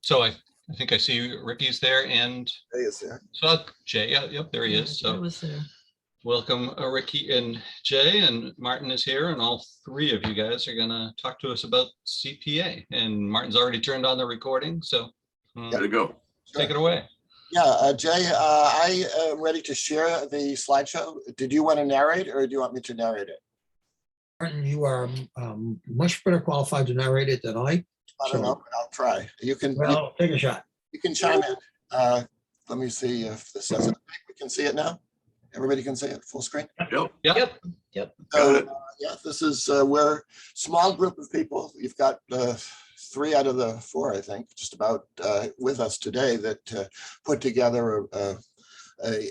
So I think I see Ricky's there and Jay is there. so Jay. Yeah, yep, there he is. I So was there. welcome, Ricky and Jay, and Martin is here, and all three of you guys are gonna talk to us about CPA. And Martin's already turned on the recording, so Gotta go. take it away. Yeah, Jay, I am ready to share the slideshow. Did you want to narrate or do you want me to narrate it? Martin, you are much better qualified to narrate it than I. I don't know, but I'll try. You can, Well, take a shot. you can chime in. Let me see if this says it. We can see it now. Everybody can see it full screen. Yep. Yep. Got it. Yeah, this is we're small group of people. You've got 3 out of the 4, I think, just about with us today that put together a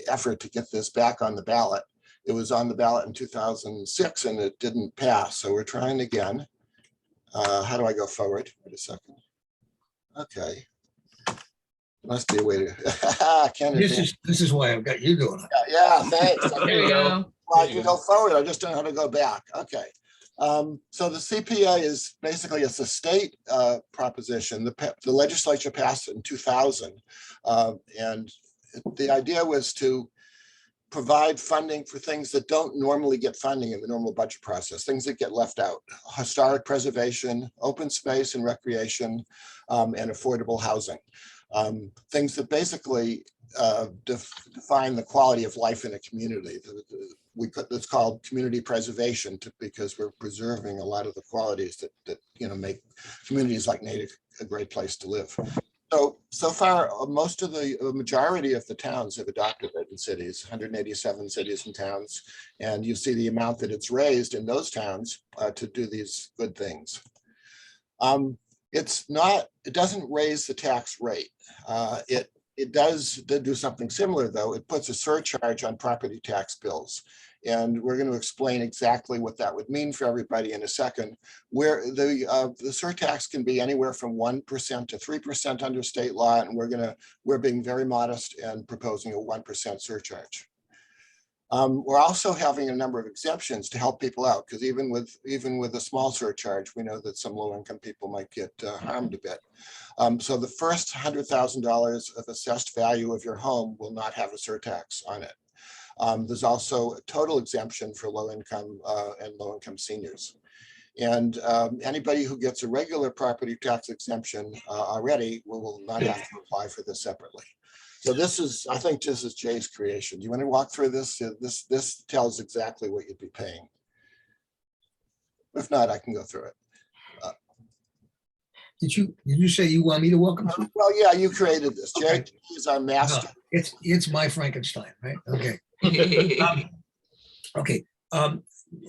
effort to get this back on the ballot. It was on the ballot in 2006 and it didn't pass. So we're trying again. How do I go forward? Wait a second. Okay. Must be a way to. This is why I've got you doing it. Yeah, thanks. There you go. Well, I can go forward. I just don't know how to go back. Okay. So the CPA is basically, it's a state proposition. The legislature passed it in 2000. And the idea was to provide funding for things that don't normally get funding in the normal budget process, things that get left out: historic preservation, open space and recreation, and affordable housing. Things that basically define the quality of life in a community. It's called community preservation because we're preserving a lot of the qualities that make communities like Natick a great place to live. So far, most of the majority of the towns have adopted it in cities, 187 cities and towns, and you see the amount that it's raised in those towns to do these good things. It doesn't raise the tax rate. It does do something similar, though. It puts a surcharge on property tax bills. And we're going to explain exactly what that would mean for everybody in a second, where the surtax can be anywhere from 1% to 3% under state law. And we're being very modest and proposing a 1% surcharge. We're also having a number of exemptions to help people out, because even with a small surcharge, we know that some low-income people might get harmed a bit. So the first $100,000 of assessed value of your home will not have a surtax on it. There's also a total exemption for low-income and low-income seniors. And anybody who gets a regular property tax exemption already will not have to apply for this separately. So I think this is Jay's creation. Do you want to walk through this? This tells exactly what you'd be paying. If not, I can go through it. Did you say you want me to welcome you? Well, yeah, you created this. Jay Okay. is our master. No, it's my Frankenstein, right? Okay.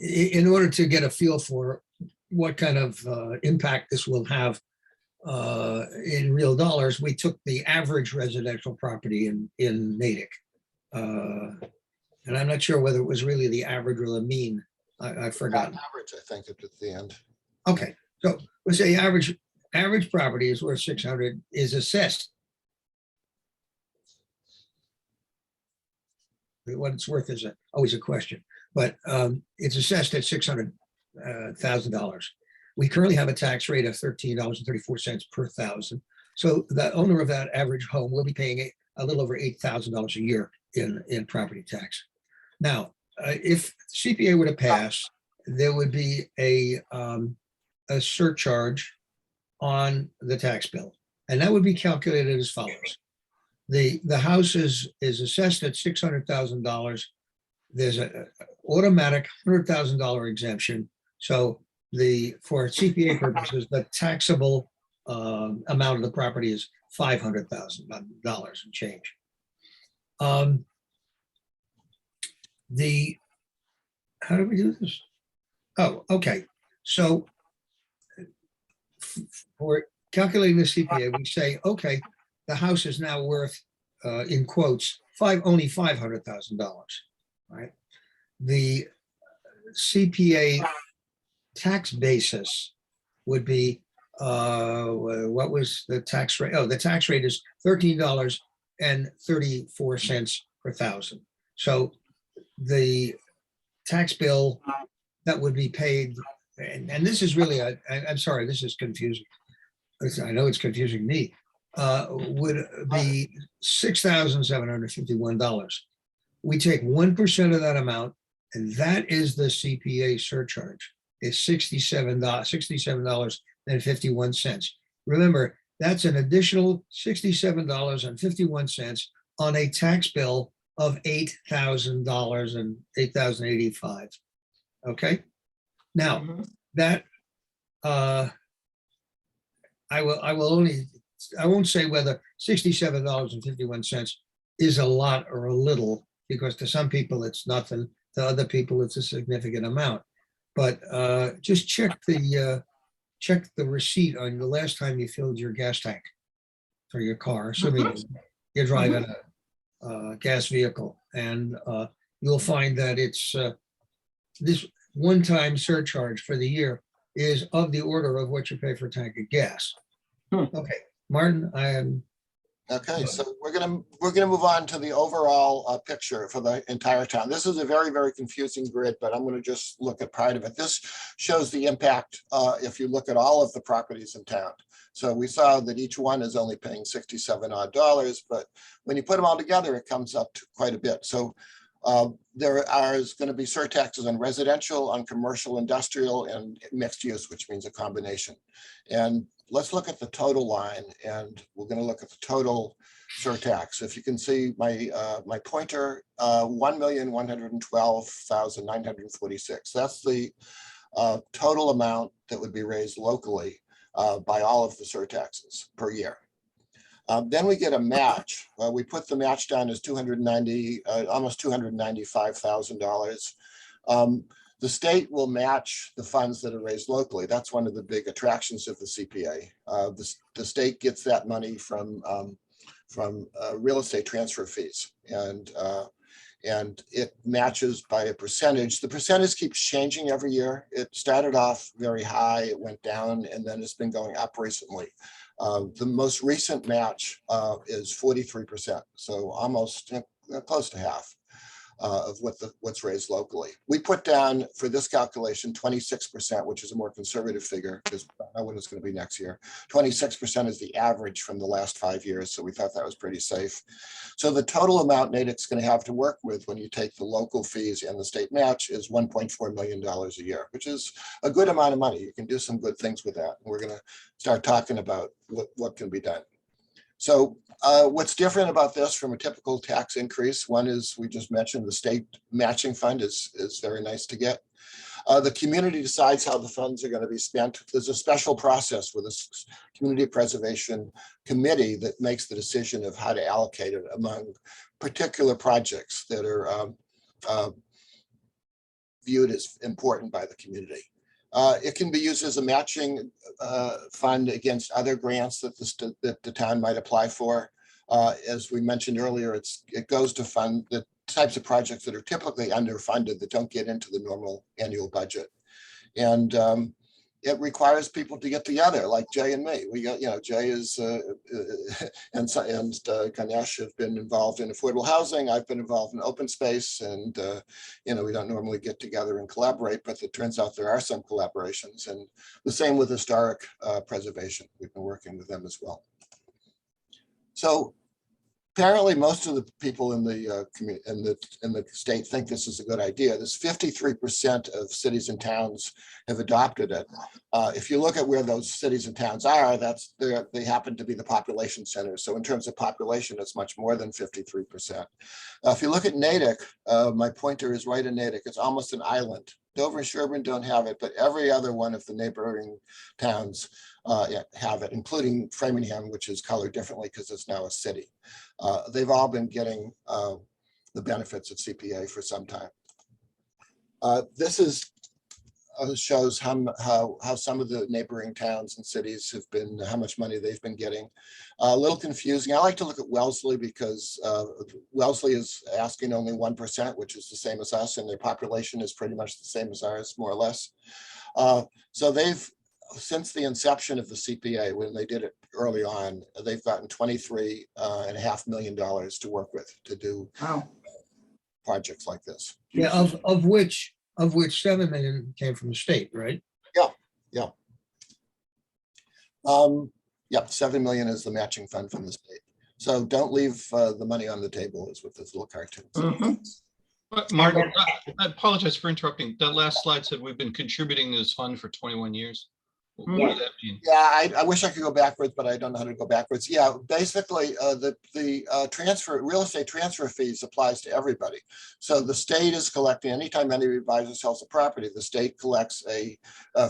In order to get a feel for what kind of impact this will have in real dollars, we took the average residential property in Natick. And I'm not sure whether it was really the average or the mean. I forgot. Average, I think, at the end. Okay, so let's say average property is worth 600, is assessed. What it's worth is always a question, but it's assessed at $600,000. We currently have a tax rate of $13.34 per thousand. So the owner of that average home will be paying a little over $8,000 a year in property tax. Now, if CPA were to pass, there would be a surcharge on the tax bill, and that would be calculated as follows. The house is assessed at $600,000. There's an automatic $100,000 exemption. So for CPA purposes, the taxable amount of the property is $500,000 and change. How do we do this? Oh, okay. So for calculating the CPA, we say, okay, the house is now worth, in quotes, only $500,000, right? The CPA tax basis would be, what was the tax rate? Oh, the tax rate is $13.34 per thousand. So the tax bill that would be paid, and this is really, I'm sorry, this is confusing. I know it's confusing me. would be $6,751. We take 1% of that amount, and that is the CPA surcharge. It's $67.51. Remember, that's an additional $67.51 on a tax bill of $8,000 and $8,085. Okay. Now that I won't say whether $67.51 is a lot or a little, because to some people it's nothing, to other people it's a significant amount. But just check the receipt on the last time you filled your gas tank for your car, assuming you're driving a gas vehicle, and you'll find that it's this one-time surcharge for the year is of the order of what you pay for a tank of gas. Okay, Martin, I am. Okay, so we're gonna move on to the overall picture for the entire town. This is a very, very confusing grid, but I'm gonna just look at part of it. This shows the impact if you look at all of the properties in town. So we saw that each one is only paying $67 odd, but when you put them all together, it comes up to quite a bit. So there is going to be surtaxes on residential, on commercial, industrial, and mixed use, which means a combination. And let's look at the total line, and we're going to look at the total surtax. If you can see my pointer, 1,112,946. That's the total amount that would be raised locally by all of the surtaxes per year. Then we get a match. We put the match down as almost $295,000. The state will match the funds that are raised locally. That's one of the big attractions of the CPA. The state gets that money from real estate transfer fees, and it matches by a percentage. The percentage keeps changing every year. It started off very high, it went down, and then it's been going up recently. The most recent match is 43%, so almost close to half of what's raised locally. We put down for this calculation 26%, which is a more conservative figure because we don't know what it's going to be next year. 26% is the average from the last 5 years, so we thought that was pretty safe. So the total amount Natick's going to have to work with when you take the local fees and the state match is $1.4 million a year, which is a good amount of money. You can do some good things with that. And we're going to start talking about what can be done. So what's different about this from a typical tax increase? One is, we just mentioned, the state matching fund is very nice to get. The community decides how the funds are going to be spent. There's a special process with a community preservation committee that makes the decision of how to allocate it among particular projects that are viewed as important by the community. It can be used as a matching fund against other grants that the town might apply for. As we mentioned earlier, it goes to fund the types of projects that are typically underfunded, that don't get into the normal annual budget. And it requires people to get together, like Jay and me. We got, Jay is and Ganesh have been involved in affordable housing. I've been involved in open space, and we don't normally get together and collaborate, but it turns out there are some collaborations. And the same with historic preservation. We've been working with them as well. So apparently, most of the people in the state think this is a good idea. This 53% of cities and towns have adopted it. If you look at where those cities and towns are, they happen to be the population centers. So in terms of population, it's much more than 53%. If you look at Natick, my pointer is right in Natick. It's almost an island. Dover and Sherburne don't have it, but every other one of the neighboring towns have it, including Framingham, which is colored differently because it's now a city. They've all been getting the benefits of CPA for some time. This shows how some of the neighboring towns and cities have been, how much money they've been getting. A little confusing. I like to look at Wellesley because Wellesley is asking only 1%, which is the same as us, and their population is pretty much the same as ours, more or less. So they've, since the inception of the CPA, when they did it early on, they've gotten $23.5 million to work with to do projects like this. Yeah, of which 7 million came from the state, right? Yeah. Yep, 7 million is the matching fund from the state. So don't leave the money on the table is what this little cartoon says. Mhm. But Martin, I apologize for interrupting. That last slide said we've been contributing to this fund for 21 years. What does that mean? Yeah, I wish I could go backwards, but I don't know how to go backwards. Yeah, basically, the real estate transfer fees applies to everybody. So the state is collecting, anytime anybody buys or sells a property, the state collects a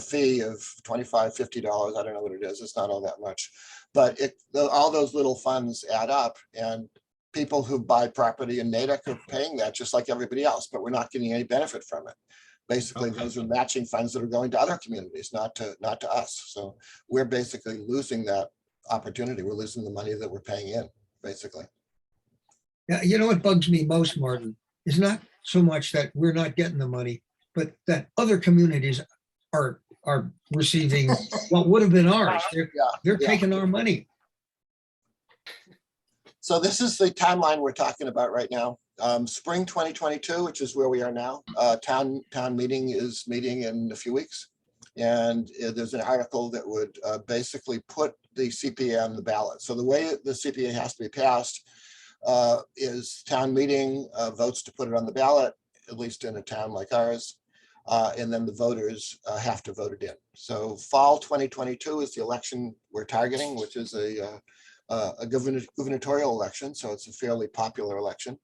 fee of $25, $50. I don't know what it is. It's not all that much, but all those little funds add up, and people who buy property in Natick are paying that just like everybody else, but we're not getting any benefit from it. Basically, Okay. those are matching funds that are going to other communities, not to us. So we're basically losing that opportunity. We're losing the money that we're paying in, basically. Yeah, you know what bugs me most, Martin, is not so much that we're not getting the money, but that other communities are receiving what would have been ours. They're Yeah. taking our money. So this is the timeline we're talking about right now. Spring 2022, which is where we are now. Town meeting is meeting in a few weeks. And there's an article that would basically put the CPA on the ballot. So the way the CPA has to be passed is town meeting votes to put it on the ballot, at least in a town like ours. And then the voters have to vote it in. So fall 2022 is the election we're targeting, which is a gubernatorial election. So it's a fairly popular election.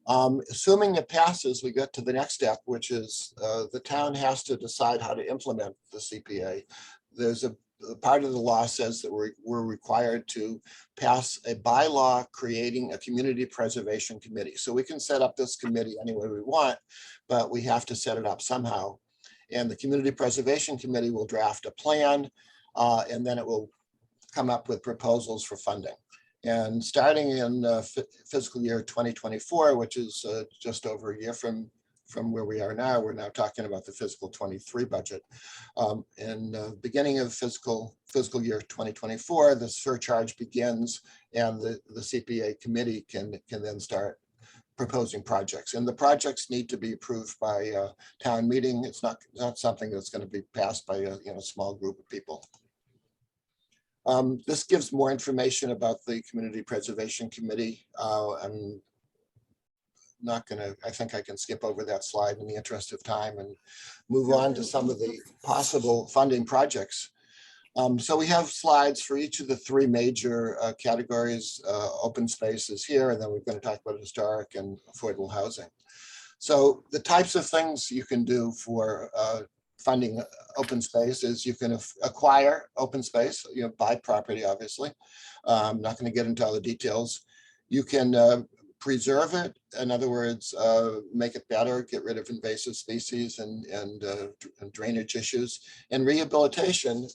Assuming it passes, we get to the next step, which is the town has to decide how to implement the CPA. There's a part of the law says that we're required to pass a bylaw creating a community preservation committee. So we can set up this committee any way we want, but we have to set it up somehow. And the community preservation committee will draft a plan, and then it will come up with proposals for funding. And starting in fiscal year 2024, which is just over a year from where we are now, we're now talking about the fiscal 23 budget. And beginning of fiscal year 2024, the surcharge begins, and the CPA committee can then start proposing projects. And the projects need to be approved by town meeting. It's not something that's going to be passed by a small group of people. This gives more information about the Community Preservation Committee. I'm not going to, I think I can skip over that slide in the interest of time and move on to some of the possible funding projects. So we have slides for each of the three major categories. Open space is here, and then we're going to talk about historic and affordable housing. So the types of things you can do for funding open space is you can acquire open space, buy property, obviously. I'm not going to get into all the details. You can preserve it. In other words, make it better, get rid of invasive species and drainage issues, and rehabilitation.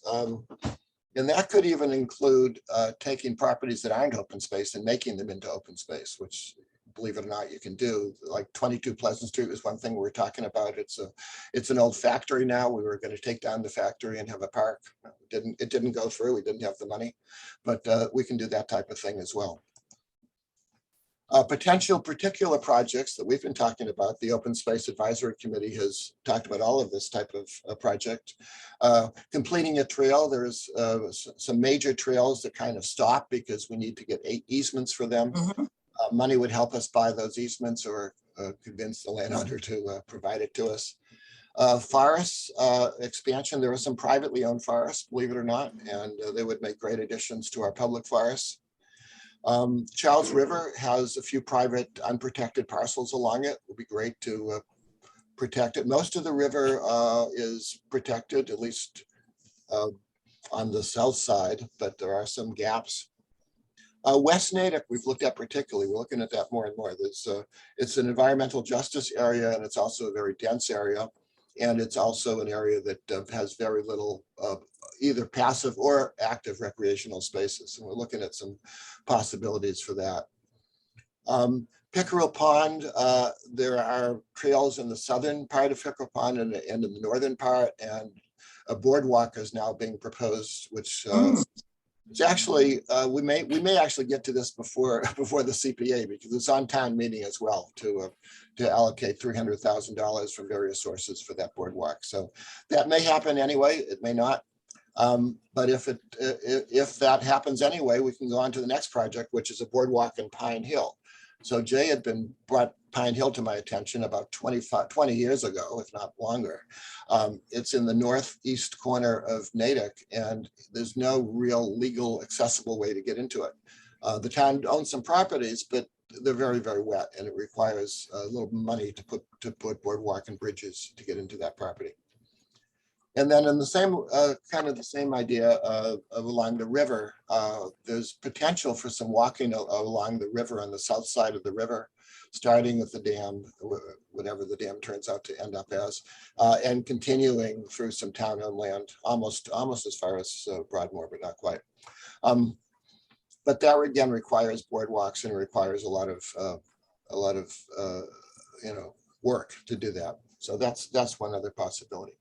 And that could even include taking properties that aren't open space and making them into open space, which, believe it or not, you can do. Like 22 Pleasant Street was one thing we were talking about. It's an old factory now. We were going to take down the factory and have a park. It didn't go through. We didn't have the money, but we can do that type of thing as well. Potential particular projects that we've been talking about, the Open Space Advisory Committee has talked about all of this type of project. Completing a trail, there's some major trails that kind of stop because we need to get 8 easements for them. Money would help us buy those easements or convince the landowner to provide it to us. Forests expansion, there are some privately owned forests, believe it or not, and they would make great additions to our public forests. Charles River has a few private unprotected parcels along it. It would be great to protect it. Most of the river is protected, at least on the south side, but there are some gaps. West Natick, we've looked at particularly. We're looking at that more and more. It's an environmental justice area, and it's also a very dense area. And it's also an area that has very little either passive or active recreational spaces. And we're looking at some possibilities for that. Pickerel Pond, there are trails in the southern part of Pickerel Pond and in the northern part, and a boardwalk is now being proposed, which it's actually, we may actually get to this before the CPA, because it's on town meeting as well to allocate $300,000 from various sources for that boardwalk. So that may happen anyway. It may not. But if that happens anyway, we can go on to the next project, which is a boardwalk in Pine Hill. So Jay had brought Pine Hill to my attention about 20 years ago, if not longer. It's in the northeast corner of Natick, and there's no real legal accessible way to get into it. The town owns some properties, but they're very, very wet, and it requires a little money to put boardwalk and bridges to get into that property. And then in the same kind of the same idea of along the river, there's potential for some walking along the river on the south side of the river, starting with the dam, whatever the dam turns out to end up as, and continuing through some town-owned land, almost as far as Broadmoor, but not quite. But that again requires boardwalks and requires a lot of work to do that. So that's one other possibility.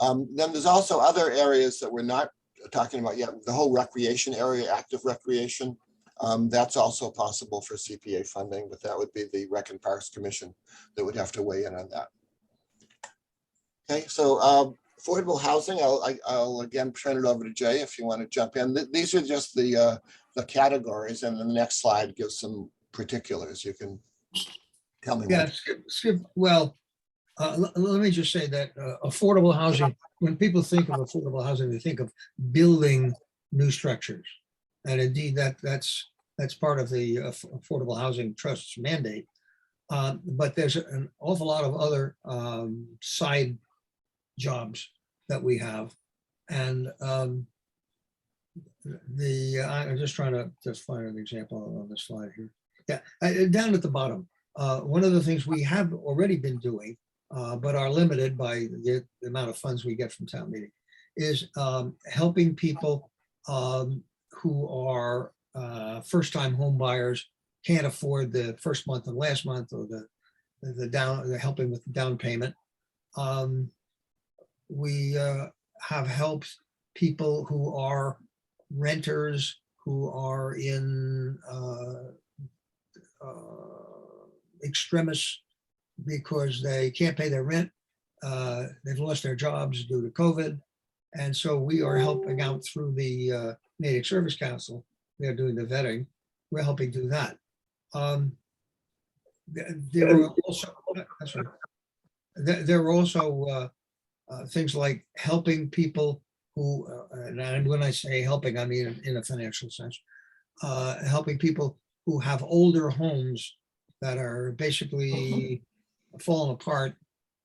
Then there's also other areas that we're not talking about yet. The whole recreation area, active recreation, that's also possible for CPA funding, but that would be the Rec and Parks Commission that would have to weigh in on that. Okay, so affordable housing, I'll again turn it over to Jay if you want to jump in. These are just the categories, and the next slide gives some particulars. You can tell me. Yeah, well, let me just say that affordable housing, when people think of affordable housing, they think of building new structures. And indeed, that's part of the Affordable Housing Trust's mandate. But there's an awful lot of other side jobs that we have. And I'm just trying to find an example on the slide here. Yeah, down at the bottom, one of the things we have already been doing, but are limited by the amount of funds we get from town meeting, is helping people who are first-time home buyers, can't afford the first month and last month, or helping with the down payment. We have helped people who are renters, who are in extremis because they can't pay their rent. They've lost their jobs due to COVID. And so we are helping out through the Natick Service Council. They're doing the vetting. We're helping do that. There are also things like helping people who, and when I say helping, I mean in a financial sense, helping people who have older homes that are basically falling apart,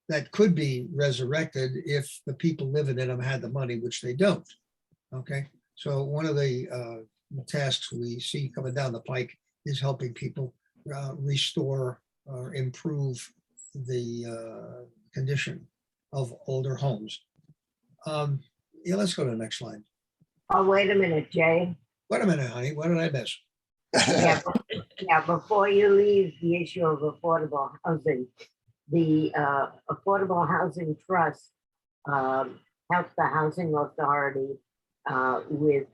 that could be resurrected if the people living in them had the money, which they don't. Okay, so one of the tasks we see coming down the pike is helping people restore or improve the condition of older homes. Yeah, let's go to the next slide. Oh, wait a minute, Jay. Wait a minute, honey, what did I miss? Yeah, before you leave the issue of affordable housing, the Affordable Housing Trust helped the Housing Authority with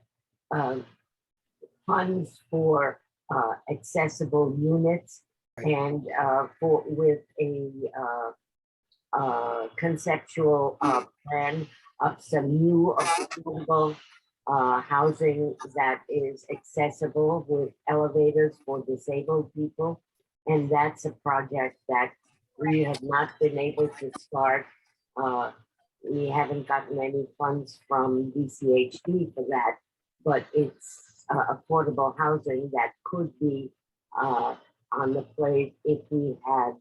funds for accessible units, and with a conceptual plan of some new affordable housing that is accessible with elevators for disabled people. And that's a project that we have not been able to start. We haven't gotten any funds from DCHD for that, but it's affordable housing that could be on the plate if we had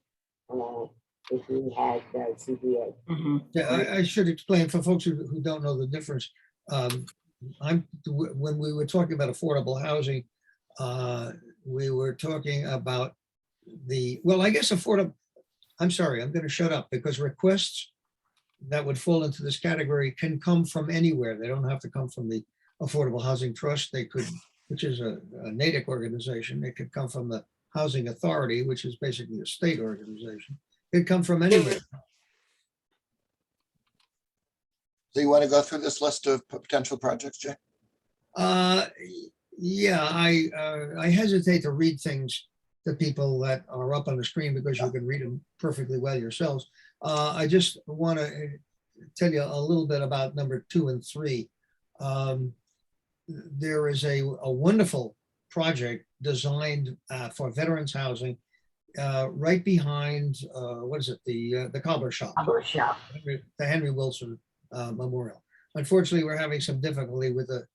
CPA. Mm-hmm. Yeah, I should explain for folks who don't know the difference. When we were talking about affordable housing, we were talking about I'm sorry, I'm going to shut up, because requests that would fall into this category can come from anywhere. They don't have to come from the Affordable Housing Trust. They could, which is a Natick organization. It could come from the Housing Authority, which is basically a state organization. It could come from anywhere. So you want to go through this list of potential projects, Jay? Yeah, I hesitate to read things to people that are up on the screen because you can read them perfectly well yourselves. I just want to tell you a little bit about number 2 and 3. There is a wonderful project designed for veterans housing right behind, what is it, the cobbler shop, Cover shop. the Henry Wilson Memorial. Unfortunately, we're having some difficulty with the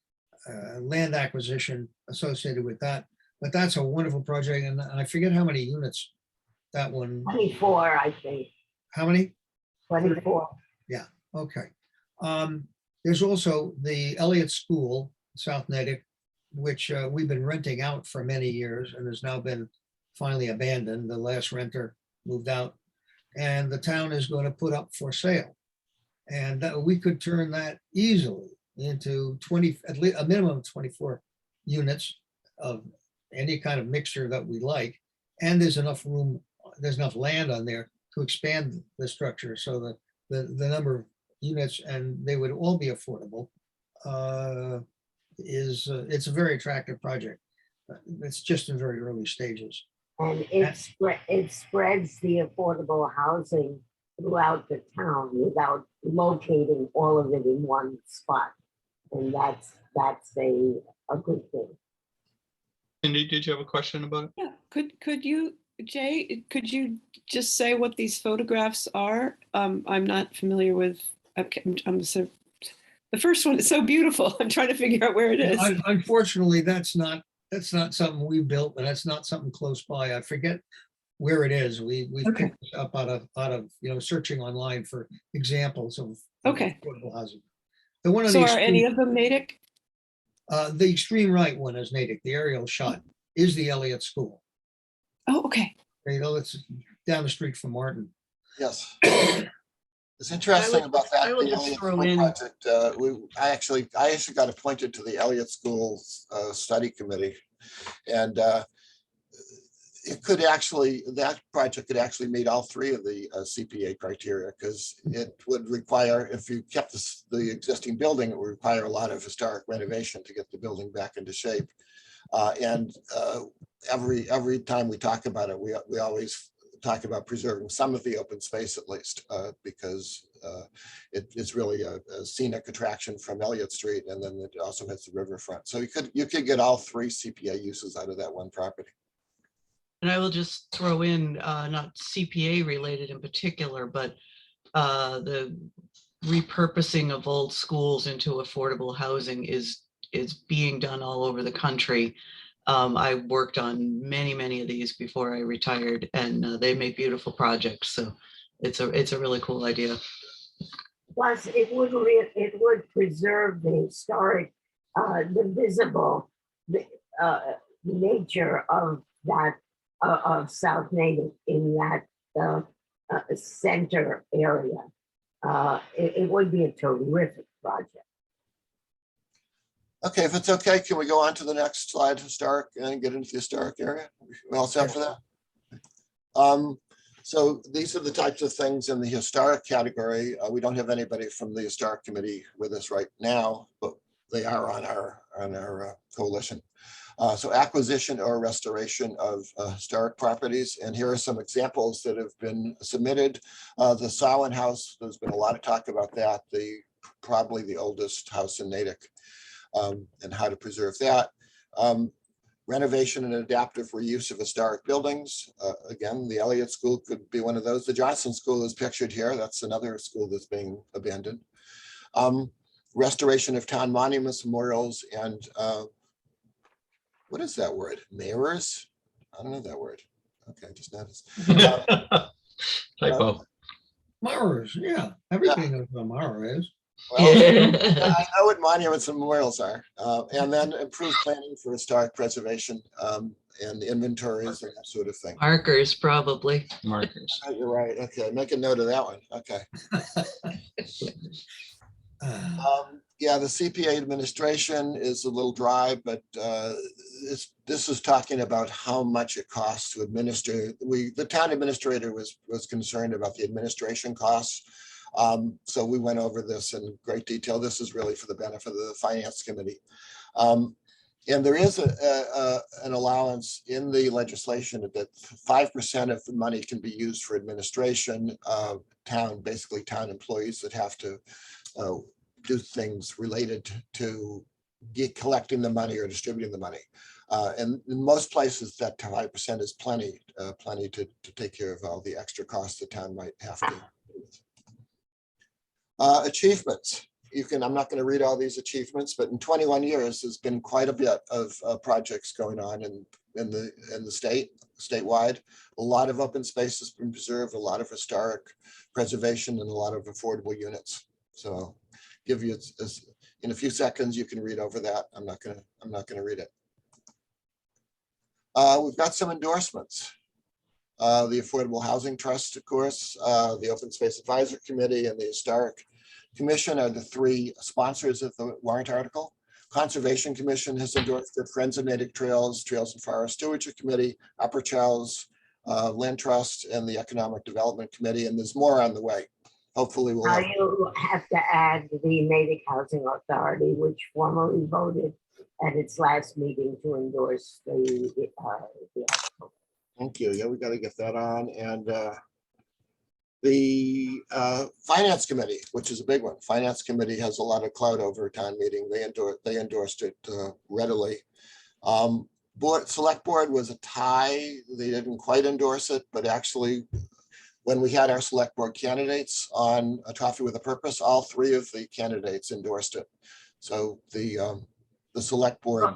land acquisition associated with that, but that's a wonderful project, and I forget how many units that one, 24, I think, how many? 24. Okay. There's also the Elliott School, South Natick, which we've been renting out for many years and has now been finally abandoned. The last renter moved out, and the town is going to put up for sale. And that we could turn that easily into 20, at least a minimum of 24 units of any kind of mixture that we like. And there's enough room, there's enough land on there to expand the structure so that the number of units, and they would all be affordable, it's a very attractive project. It's just in very early stages. And it spreads the affordable housing throughout the town without locating all of it in one spot. And that's a good thing. Cindy, did you have a question about it? Yeah, could you, Jay, could you just say what these photographs are? I'm not familiar with, the first one is so beautiful. I'm trying to figure out where it is. Unfortunately, that's not something we built, and that's not something close by. I forget where it is. We Okay. picked this up out of searching online for examples of Okay. affordable housing. The one on So the are any extreme, of them Natick? the extreme right one is Natick. The aerial shot is the Elliott School. Oh, okay. It's down the street from Martin. Yes. It's interesting about that. I will the just Elliott throw School in- project, I actually got appointed to the Elliott School Study Committee. And that project could actually meet all three of the CPA criteria, because it would require, if you kept the existing building, it would require a lot of historic renovation to get the building back into shape. And every time we talk about it, we always talk about preserving some of the open space at least, because it's really a scenic attraction from Elliott Street, and then it also has the riverfront. So you could get all three CPA uses out of that one property. And I will just throw in, not CPA related in particular, but the repurposing of old schools into affordable housing is being done all over the country. I worked on many of these before I retired, and they make beautiful projects. So it's a really cool idea. Plus, it would preserve the historic, the visible, nature of that, of South Natick in that center area. It would be a terrific project. Okay, if it's okay, can we go on to the next slide, historic, and get into the historic area? We all set for that? So these are the types of things in the historic category. We don't have anybody from the historic committee with us right now, but they are on our coalition. So acquisition or restoration of historic properties. And here are some examples that have been submitted. The Samhain House, there's been a lot of talk about that. Probably the oldest house in Natick, and how to preserve that. Renovation and adaptive reuse of historic buildings. Again, the Elliott School could be one of those. The Johnson School is pictured here. That's another school that's being abandoned. Restoration of town monuments, memorials, and what is that word? Mirrors? I don't know that word. Okay, just noticed. Typo. Mars, yeah. Everybody knows what a Mara is. Well, I know what monuments and memorials are. And then improved planning for historic preservation, and inventories and that sort of thing. Markers, probably. Markers. Oh, you're right. Okay, make a note of that one. Okay. Yeah, the CPA administration is a little dry, but this is talking about how much it costs to administer. The town administrator was concerned about the administration costs. So we went over this in great detail. This is really for the benefit of the finance committee. And there is an allowance in the legislation that 5% of the money can be used for administration, basically town employees that have to do things related to collecting the money or distributing the money. And in most places, that 5% is plenty to take care of all the extra costs the town might have to. Achievements. I'm not going to read all these achievements, but in 21 years, there's been quite a bit of projects going on in the statewide. A lot of open space has been preserved, a lot of historic preservation, and a lot of affordable units. So give you in a few seconds, you can read over that. I'm not going to read it. We've got some endorsements. The Affordable Housing Trust, of course, the Open Space Advisory Committee, and the Historic Commission are the three sponsors of the warrant article. Conservation Commission has endorsed it. Friends of Natick Trails, Trails and Forest Stewardship Committee, Upper Charles Land Trust, and the Economic Development Committee, and there's more on the way. Hopefully we'll Now have. you have to add the Natick Housing Authority, which formally voted at its last meeting to endorse the article. Thank you. Yeah, we got to get that on. And the Finance Committee, which is a big one. Finance Committee has a lot of clout over town meeting. They endorsed it readily. Select Board was a tie. They didn't quite endorse it, but actually, when we had our Select Board candidates on A Coffee with a Purpose, all three of the candidates endorsed it. So the Select Board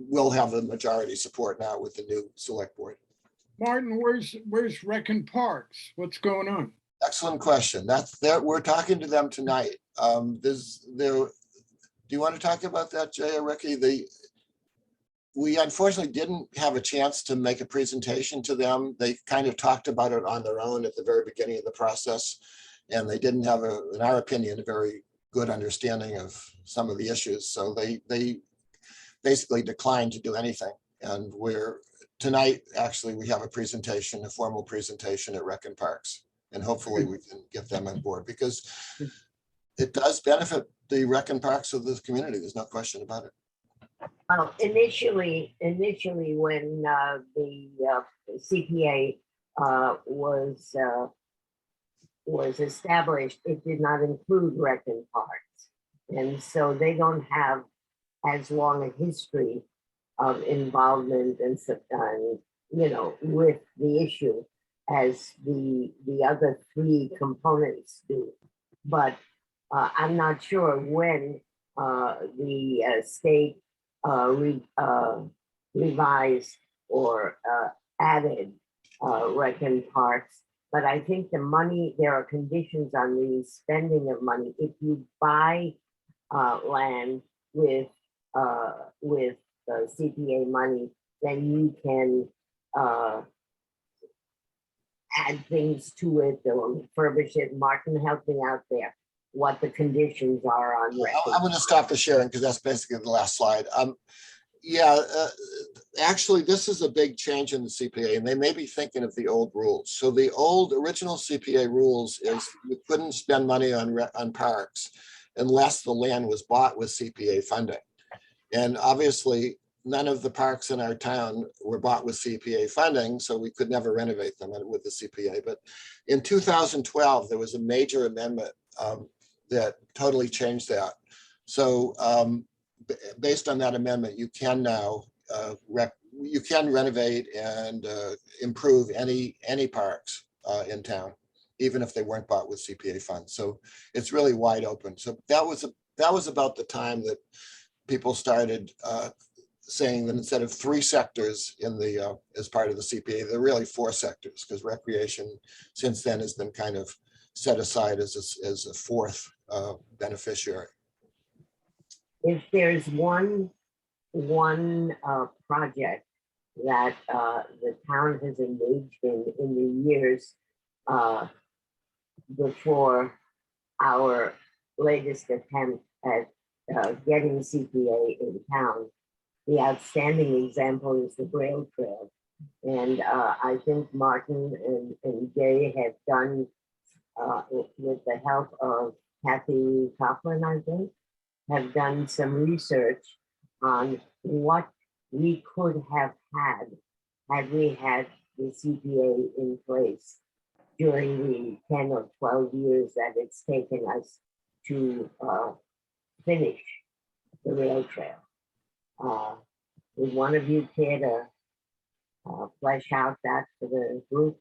will have a majority support now with the new Select Board. Martin, where's Rec and Parks? What's going on? Excellent question. We're talking to them tonight. Do you want to talk about that, Jay or Ricky? We unfortunately didn't have a chance to make a presentation to them. They kind of talked about it on their own at the very beginning of the process, and they didn't have, in our opinion, a very good understanding of some of the issues. So they basically declined to do anything. And tonight, actually, we have a formal presentation at Rec and Parks, and hopefully we can get them on board, because it does benefit the Rec and Parks of the community. There's no question about it. Well, initially, when the CPA was established, it did not include Rec and Parks, and so they don't have as long a history of involvement and with the issue as the other three components do. But I'm not sure when the state revised or added Rec and Parks, but I think the money, there are conditions on the spending of money. If you buy land with CPA money, then you can add things to it or refurbish it. Martin, help me out there, what the conditions are on Rec. I'm going to stop the sharing because that's basically the last slide. Actually, this is a big change in the CPA, and they may be thinking of the old rules. So the original CPA rules is you couldn't spend money on parks unless the land was bought with CPA funding. And obviously, none of the parks in our town were bought with CPA funding, so we could never renovate them with the CPA. But in 2012, there was a major amendment that totally changed that. So based on that amendment, you can now you can renovate and improve any parks in town, even if they weren't bought with CPA funds. So it's really wide open. So that was about the time that people started saying that instead of 3 sectors in the as part of the CPA, there are really 4 sectors, because recreation since then has been kind of set aside as a 4th beneficiary. If there's one project that the town has engaged in the years before our latest attempt at getting CPA in town, the outstanding example is the Grail Trail. And I think Martin and Jay have done, with the help of Kathy Coughlin, I think, have done some research on what we could have had we had the CPA in place during the 10 or 12 years that it's taken us to finish the rail trail. Would one of you care to flesh out that for the group?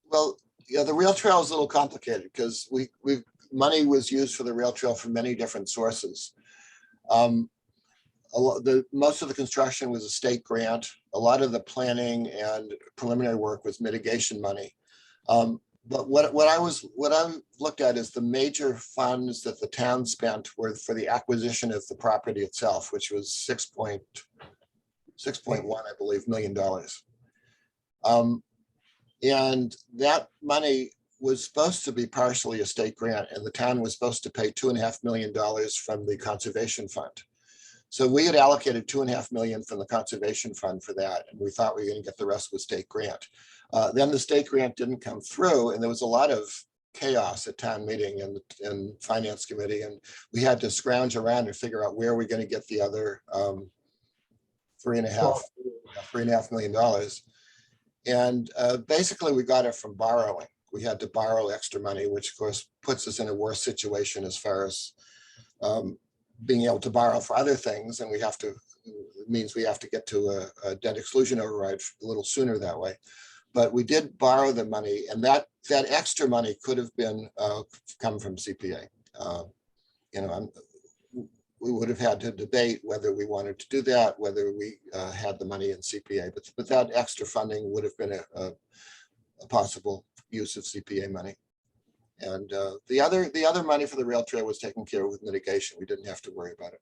Well, yeah, the rail trail is a little complicated because money was used for the rail trail from many different sources. Most of the construction was a state grant. A lot of the planning and preliminary work was mitigation money. But what I looked at is the major funds that the town spent were for the acquisition of the property itself, which was $6.1, I believe, $million. And that money was supposed to be partially a state grant, and the town was supposed to pay $2.5 million from the conservation fund. So we had allocated $2.5 million from the conservation fund for that, and we thought we were going to get the rest with state grant. Then the state grant didn't come through, and there was a lot of chaos at town meeting and finance committee, and we had to scrounge around and figure out where we're going to get the other $3.5 million. And basically, we got it from borrowing. We had to borrow extra money, which of course puts us in a worse situation as far as being able to borrow for other things. And it means we have to get to a debt exclusion override a little sooner that way. But we did borrow the money, and that extra money could have been come from CPA. We would have had to debate whether we wanted to do that, whether we had the money in CPA, but that extra funding would have been a possible use of CPA money. And the other money for the rail trail was taken care of with mitigation. We didn't have to worry about it.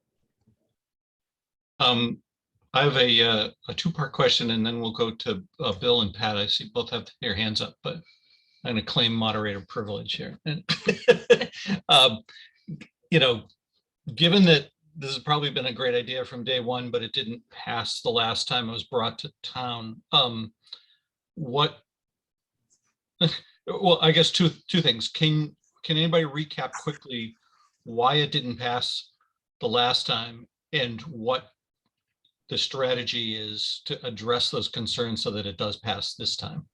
I have a two-part question, and then we'll go to Bill and Pat. I see both have their hands up, but I'm going to claim moderator privilege here. And given that this has probably been a great idea from day one, but it didn't pass the last time it was brought to town. Well, I guess two things. Can anybody recap quickly why it didn't pass the last time and what the strategy is to address those concerns so that it does pass this time?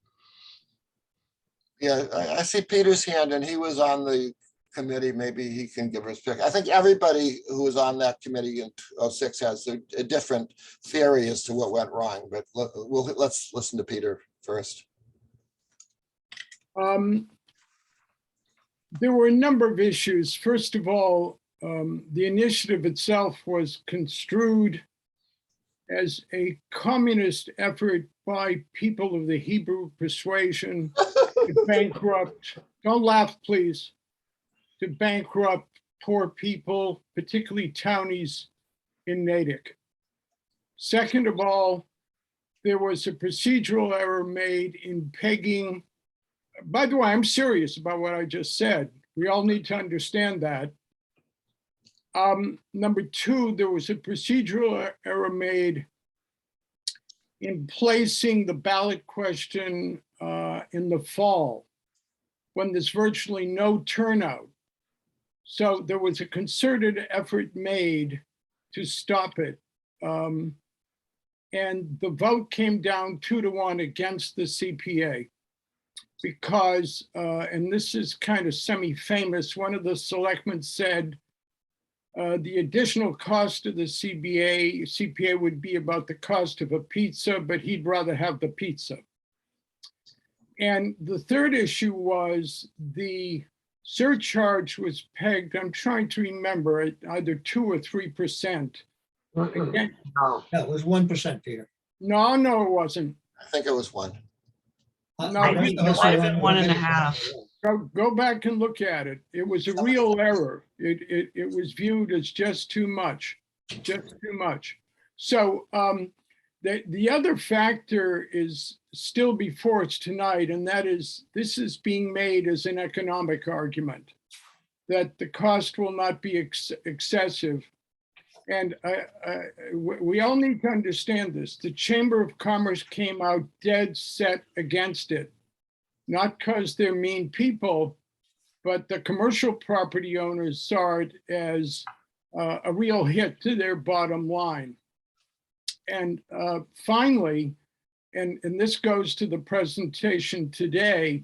Yeah, I see Peter's hand, and he was on the committee. Maybe he can give us pick. I think everybody who was on that committee in 2006 has a different theory as to what went wrong, but let's listen to Peter first. There were a number of issues. First of all, the initiative itself was construed as a communist effort by people of the Hebrew persuasion to bankrupt, don't laugh please, to bankrupt poor people, particularly townies in Natick. Second of all, there was a procedural error made in pegging. By the way, I'm serious about what I just said. We all need to understand that. Number two, there was a procedural error made in placing the ballot question in the fall when there's virtually no turnout. So there was a concerted effort made to stop it. And the vote came down 2-1 against the CPA because, and this is kind of semi-famous, one of the selectmen said, the additional cost of the CPA would be about the cost of a pizza, but he'd rather have the pizza. And the third issue was the surcharge was pegged, I'm trying to remember, at either 2 or 3%. Again, No. No, it was 1%, Peter. no, it wasn't. I think it was one. No, I think it might have been 1.5. Go back and look at it. It was a real error. It was viewed as just too much, So the other factor is still before us tonight, and that is this is being made as an economic argument that the cost will not be excessive. And we all need to understand this. The Chamber of Commerce came out dead set against it, not because they're mean people, but the commercial property owners saw it as a real hit to their bottom line. And finally, and this goes to the presentation today,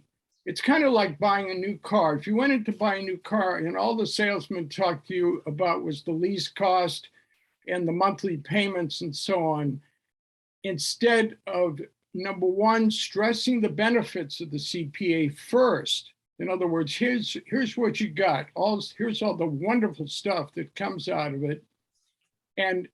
it's kind of like buying a new car. If you went in to buy a new car and all the salesman talked to you about was the lease cost and the monthly payments and so on, instead of, number one, stressing the benefits of the CPA first. In other words, here's what you got. Here's all the wonderful stuff that comes out of it. And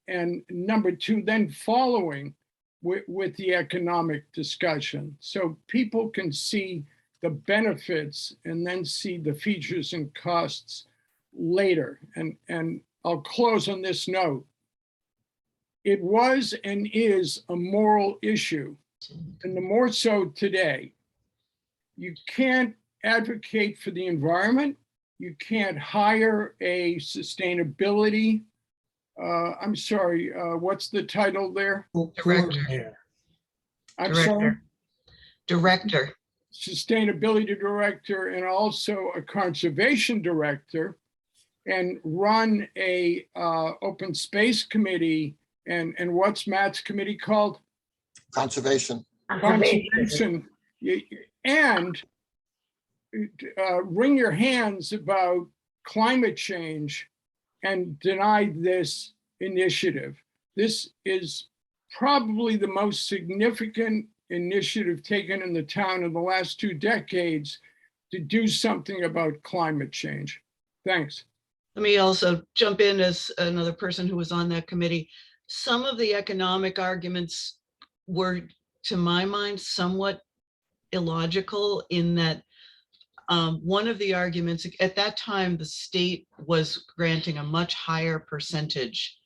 number two, then following with the economic discussion. So people can see the benefits and then see the features and costs later. And I'll close on this note. It was and is a moral issue, and the more so today. You can't advocate for the environment. You can't hire a sustainability. I'm sorry, what's the title there? Director. I'm sorry, Director. sustainability director and also a conservation director, and run a open space committee. And what's Matt's committee called? Conservation. Conservation. And wring your hands about climate change and deny this initiative. This is probably the most significant initiative taken in the town in the last 2 decades to do something about climate change. Thanks. Let me also jump in as another person who was on that committee. Some of the economic arguments were, to my mind, somewhat illogical in that one of the arguments at that time, the state was granting a much higher percentage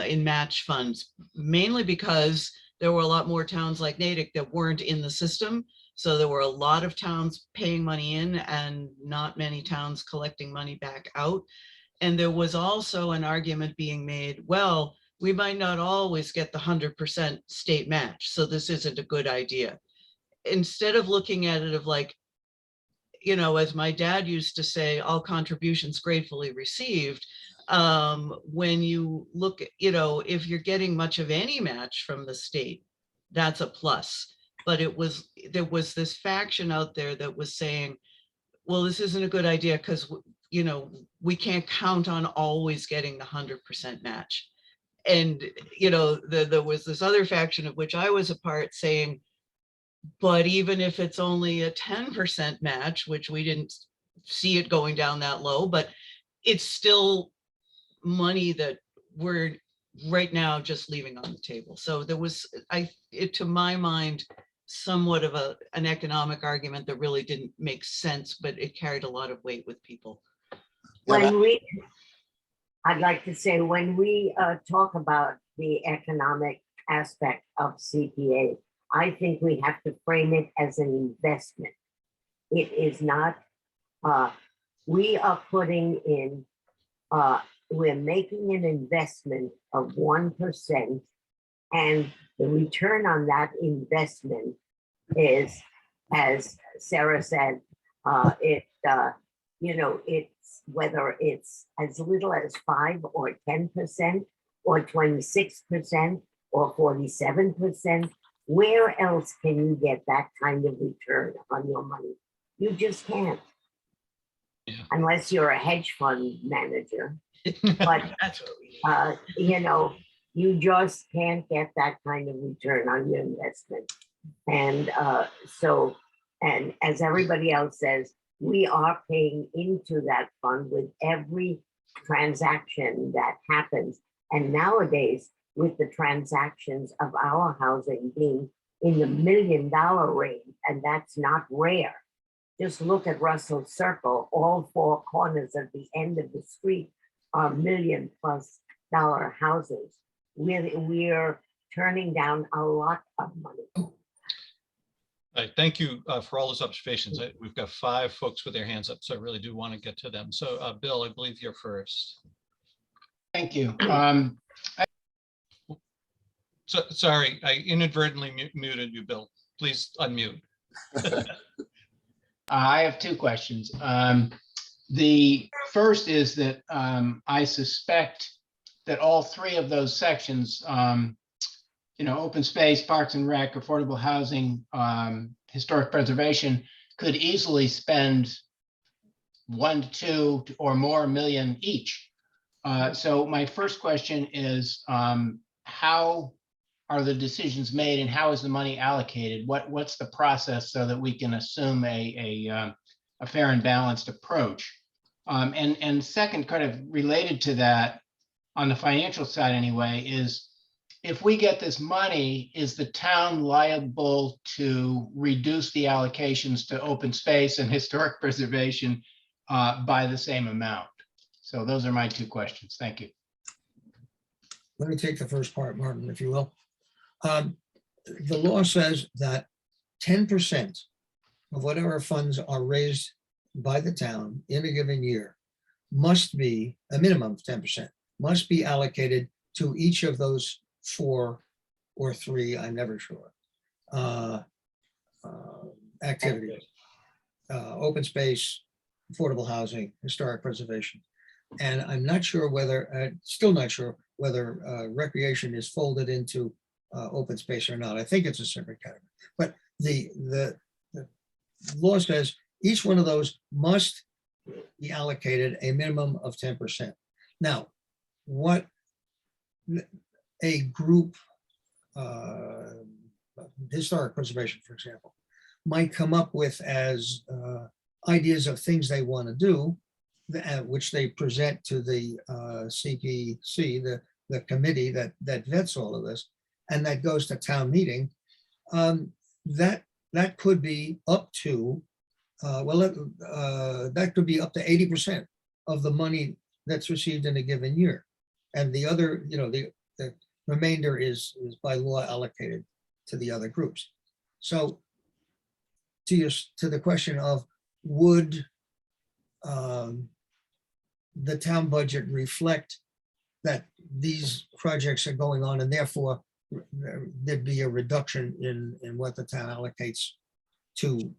in match funds, mainly because there were a lot more towns like Natick that weren't in the system. So there were a lot of towns paying money in and not many towns collecting money back out. And there was also an argument being made, well, we might not always get the 100% state match, so this isn't a good idea. Instead of looking at it of like, you know, as my dad used to say, all contributions gratefully received. When you look at, you know, if you're getting much of any match from the state, that's a plus. But there was this faction out there that was saying, well, this isn't a good idea because, you know, we can't count on always getting the 100% match. And, you know, there was this other faction of which I was a part saying, but even if it's only a 10% match, which we didn't see it going down that low, but it's still money that we're right now just leaving on the table. So there was, to my mind, somewhat of an economic argument that really didn't make sense, but it carried a lot of weight with people. I'd like to say, when we talk about the economic aspect of CPA, I think we have to frame it as an investment. It is not, we are putting in, we're making an investment of 1%, and the return on that investment is, as Sarah said, you know, it's whether it's as little as 5 or 10% or 26% or 47%. Where else can you get that kind of return on your money? You just can't. Yeah. Unless you're a hedge fund manager. But That's what we need. you know, you just can't get that kind of return on your investment. And and as everybody else says, we are paying into that fund with every transaction that happens. And nowadays, with the transactions of our housing being in the $1 million range, and that's not rare. Just look at Russell Circle, all 4 corners at the end of the street are $1 million+ houses. We're turning down a lot of money. All right, thank you for all those observations. We've got 5 folks with their hands up, so I really do want to get to them. So Bill, I believe you're first. Thank you. So sorry, I inadvertently muted you, Bill. Please unmute. I have 2 questions. The first is that I suspect that all 3 of those sections, you know, open space, parks and rec, affordable housing, historic preservation, could easily spend 1 to 2 or more million each. So my first question is, how are the decisions made and how is the money allocated? What's the process so that we can assume a fair and balanced approach? And second, kind of related to that, on the financial side anyway, is if we get this money, is the town liable to reduce the allocations to open space and historic preservation by the same amount? So those are my 2 questions. Thank you. Let me take the first part, Martin, if you will. The law says that 10% of whatever funds are raised by the town in a given year must be, a minimum of 10%, must be allocated to each of those 4 or 3, I'm never sure, activities. Open space, affordable housing, historic preservation. And I'm not sure whether, still not sure whether recreation is folded into open space or not. I think it's a separate category. But the law says each one of those must be allocated a minimum of 10%. Now, what a group, historic preservation, for example, might come up with as ideas of things they want to do, which they present to the CPC, the committee that vets all of this, and that goes to town meeting, that could be up to, that could be up to 80% of the money that's received in a given year. And the other, the remainder is by law allocated to the other groups. So to the question of would the town budget reflect that these projects are going on and therefore there'd be a reduction in what the town allocates to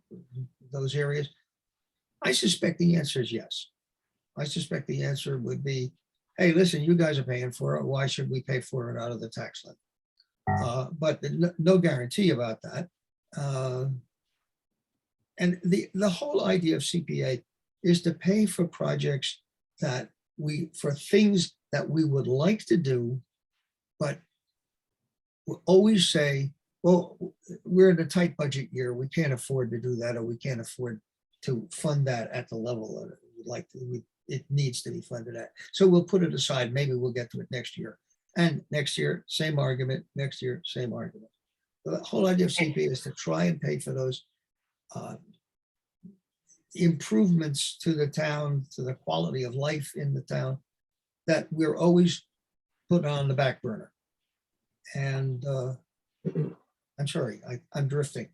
those areas? I suspect the answer is yes. I suspect the answer would be, hey, listen, you guys are paying for it. Why should we pay for it out of the tax levy? But no guarantee about that. And the whole idea of CPA is to pay for projects that for things that we would like to do, but we always say, well, we're in a tight budget year. We can't afford to do that, or we can't afford to fund that at the level that we'd like to, it needs to be funded at. So we'll put it aside. Maybe we'll get to it next year. And next year, same argument. Next year, same argument. The whole idea of CPA is to try and pay for those improvements to the town, to the quality of life in the town that we're always put on the back burner. And I'm sorry, I'm drifting.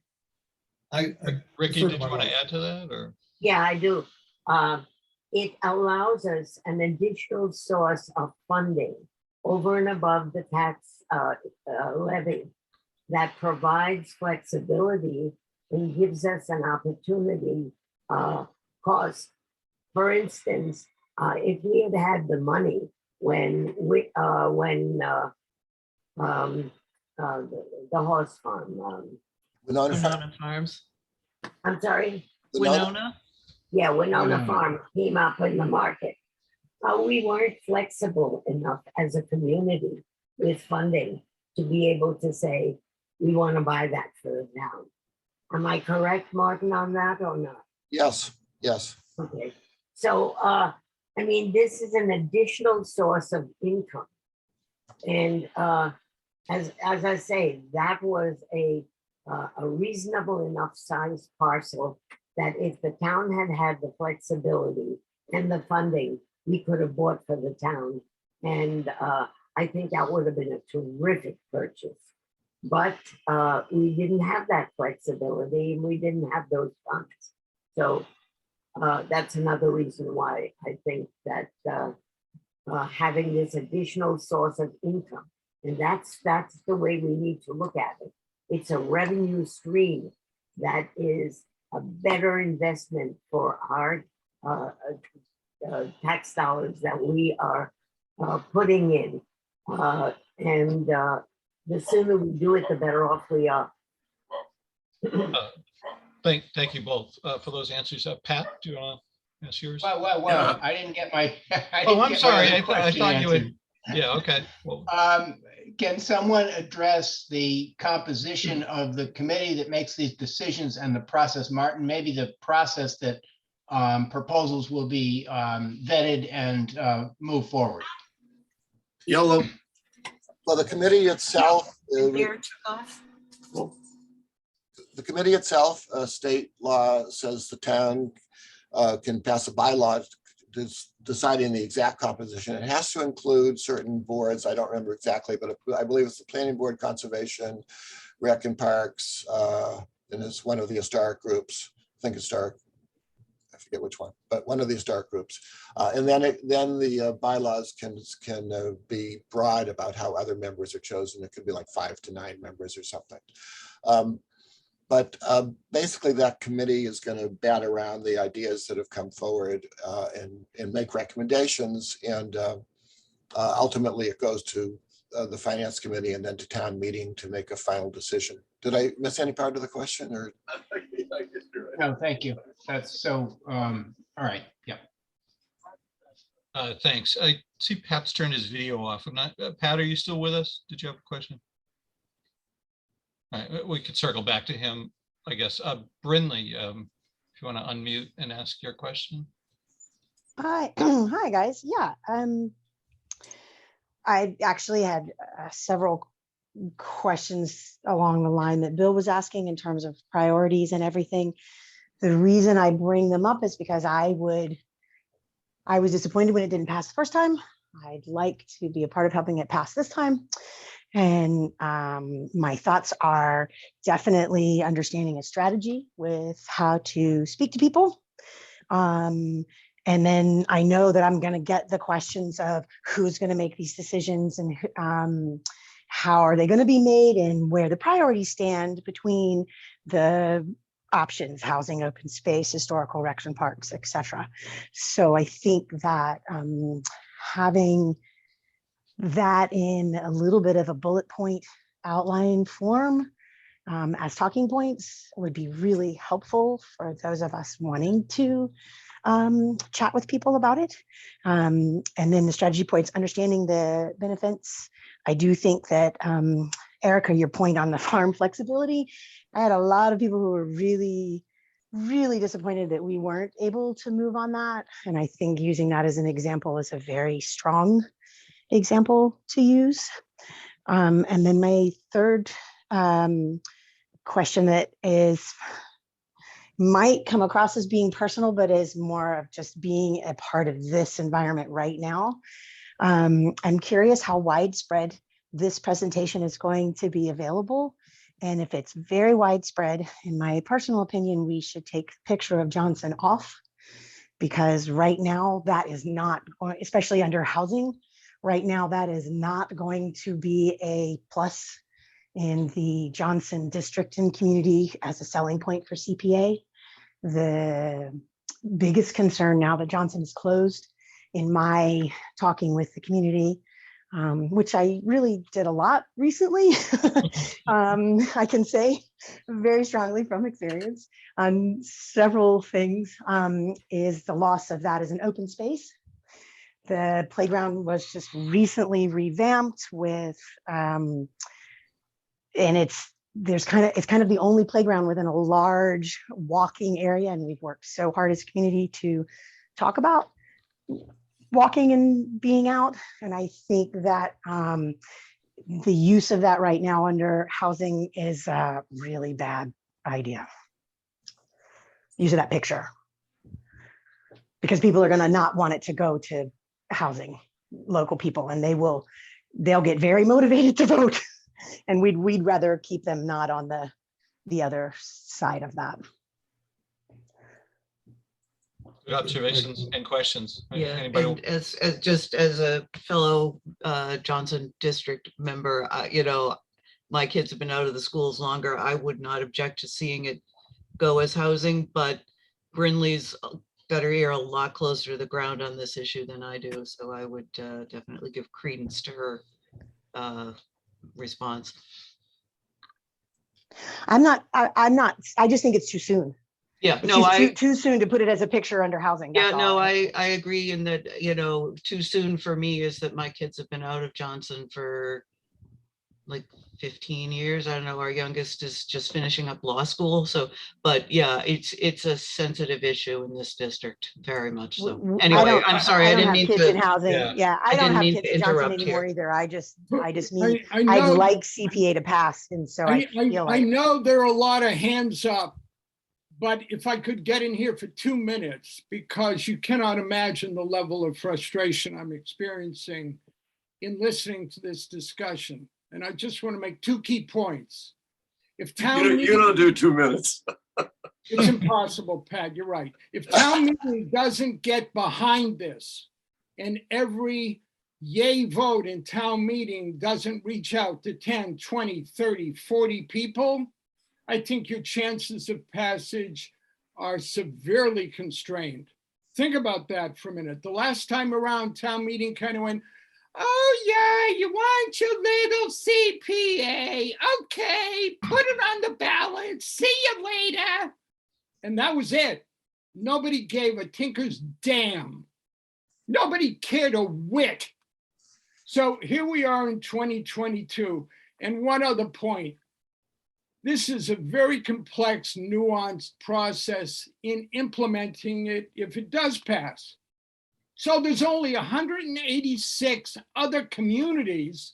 Ricky, did you want to add to that, or? Yeah, I do. It allows us an additional source of funding over and above the tax levy that provides flexibility and gives us an opportunity. Cause, for instance, if we had had the money when the horse farm, Winona Farms. I'm sorry. Winona? Yeah, Winona Winona. Farm came up in the market. We weren't flexible enough as a community with funding to be able to say, we want to buy that for the town. Am I correct, Martin, on that or not? Yes, yes. Okay, so, I mean, this is an additional source of income. And as I say, that was a reasonable enough sized parcel that if the town had the flexibility and the funding, we could have bought for the town. And I think that would have been a terrific purchase. But we didn't have that flexibility and we didn't have those funds. So that's another reason why I think that having this additional source of income, and that's the way we need to look at it. It's a revenue stream that is a better investment for our tax dollars that we are putting in. And the sooner we do it, the better off we are. Thank you both for those answers. Pat, do you want to ask yours? Well, Yeah. I didn't get my. I Oh, didn't I'm get my sorry. other I question thought you would. answered. Yeah, okay. Well, Can someone address the composition of the committee that makes these decisions and the process, Martin? Maybe the process that proposals will be vetted and move forward. Yellow. Well, the committee itself, state law says the town can pass a bylaw deciding the exact composition. It has to include certain boards. I don't remember exactly, but I believe it's the planning board, conservation, rec and parks, and it's one of the historic groups. I think historic, I forget which one, but one of the historic groups. And then the bylaws can be broad about how other members are chosen. It could be like 5 to 9 members or something. But basically that committee is going to bat around the ideas that have come forward and make recommendations. And ultimately it goes to the finance committee and then to town meeting to make a final decision. Did I miss any part of the question or? No, thank you. That's so, all right, yeah. thanks. I see Pat's turned his video off. I'm not, Pat, are you still with us? Did you have a question? All right, we could circle back to him, I guess. Brinley, if you want to unmute and ask your question. Hi, hi guys. Yeah, I actually had several questions along the line that Bill was asking in terms of priorities and everything. The reason I bring them up is because I was disappointed when it didn't pass the first time. I'd like to be a part of helping it pass this time. And my thoughts are definitely understanding a strategy with how to speak to people. And then I know that I'm going to get the questions of who's going to make these decisions and how are they going to be made and where the priorities stand between the options, housing, open space, historical recs and parks, etc. So I think that having that in a little bit of a bullet point outline form as talking points would be really helpful for those of us wanting to chat with people about it. And then the strategy points, understanding the benefits. I do think that, Erica, your point on the farm flexibility, I had a lot of people who were really, really disappointed that we weren't able to move on that. And I think using that as an example is a very strong example to use. And then my third question that might come across as being personal, but is more of just being a part of this environment right now. I'm curious how widespread this presentation is going to be available. And if it's very widespread, in my personal opinion, we should take the picture of Johnson off, because right now that is not, especially under housing, right now that is not going to be a plus in the Johnson district and community as a selling point for CPA. The biggest concern now that Johnson is closed, in my talking with the community, which I really did a lot recently, I can say very strongly from experience on several things, is the loss of that as an open space. The playground was just recently revamped with, and it's kind of the only playground within a large walking area. And we've worked so hard as a community to talk about walking and being out. And I think that the use of that right now under housing is a really bad idea. Use of that picture, because people are going to not want it to go to housing, local people, and they'll get very motivated to vote. And we'd rather keep them not on the other side of that. Good observations and questions. Yeah, Anybody? and as a fellow Johnson district member, you know, my kids have been out of the schools longer. I would not object to seeing it go as housing, but Brinley's got her ear a lot closer to the ground on this issue than I do. So I would definitely give credence to her response. I'm not, I just think it's too soon. Yeah, It's no, just I, too soon to put it as a picture under housing. yeah, That's all. no, I agree in that, you know, too soon for me is that my kids have been out of Johnson for like 15 years. I don't know, our youngest is just finishing up law school. So, but yeah, it's a sensitive issue in this district, very much so. I Anyway, don't, I'm sorry, I I don't didn't have mean kids in to, housing. yeah. Yeah, I I don't didn't have mean kids to in Johnson interrupt anymore here. either. I just mean, I I'd know, like CPA to pass. And so I feel I like, know there are a lot of hands up, but if I could get in here for 2 minutes, because you cannot imagine the level of frustration I'm experiencing in listening to this discussion. And I just want to make 2 key points. If town You don't do 2 minutes. It's impossible, Pat, you're right. If town meeting doesn't get behind this and every yay vote in town meeting doesn't reach out to 10, 20, 30, 40 people, I think your chances of passage are severely constrained. Think about that for a minute. The last time around, town meeting kind of went, oh yeah, you want your little CPA. Okay, put it on the ballot. See you later. And that was it. Nobody gave a tinker's damn. Nobody cared a whit. So here we are in 2022. And one other point. This is a very complex, nuanced process in implementing it if it does pass. So there's only 186 other communities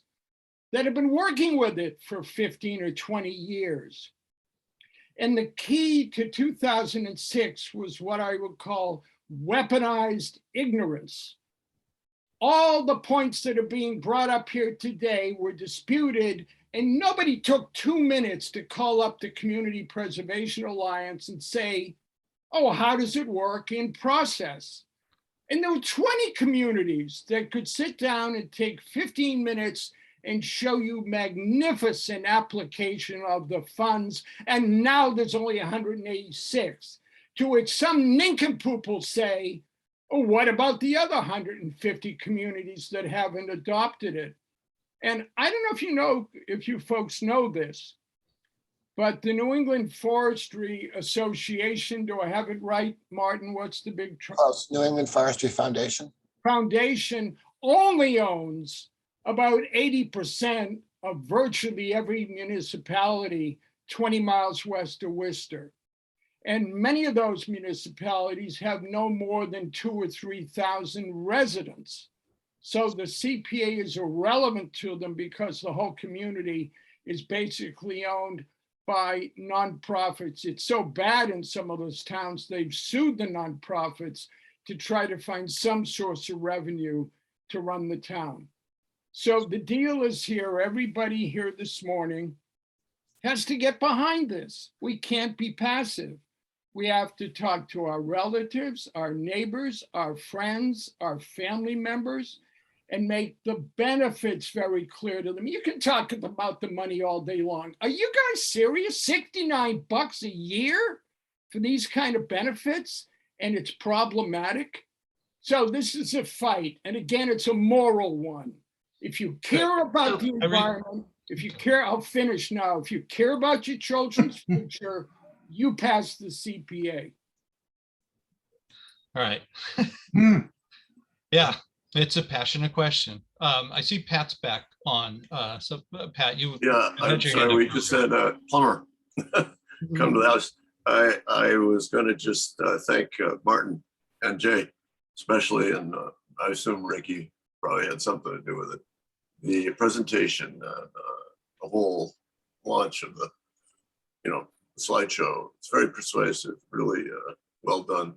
that have been working with it for 15 or 20 years. And the key to 2006 was what I would call weaponized ignorance. All the points that are being brought up here today were disputed, and nobody took 2 minutes to call up the Community Preservation Alliance and say, oh, how does it work in process? And there were 20 communities that could sit down and take 15 minutes and show you magnificent application of the funds. And now there's only 186, to which some nincompoop will say, oh, what about the other 150 communities that haven't adopted it? And I don't know if you folks know this, but the New England Forestry Association, do I have it right, Martin? What's the big New England Forestry Foundation. Foundation only owns about 80% of virtually every municipality 20 miles west of Worcester. And many of those municipalities have no more than 2,000 or 3,000 residents. So the CPA is irrelevant to them because the whole community is basically owned by nonprofits. It's so bad in some of those towns, they've sued the nonprofits to try to find some source of revenue to run the town. So the deal is here, everybody here this morning has to get behind this. We can't be passive. We have to talk to our relatives, our neighbors, our friends, our family members, and make the benefits very clear to them. You can talk about the money all day long. Are you guys serious? $69 a year for these kind of benefits, and it's problematic? So this is a fight. And again, it's a moral one. If you care about the environment, if you care, I'll finish now. If you care about your children's future, you pass the CPA. All right. Yeah, it's a passionate question. I see Pat's back on. So Pat, you. Yeah, I'm sorry, we just had a plumber come to the house. I was going to just thank Martin and Jay, especially, and I assume Ricky probably had something to do with it. The presentation, the whole launch of the, slideshow. It's very persuasive, really well done.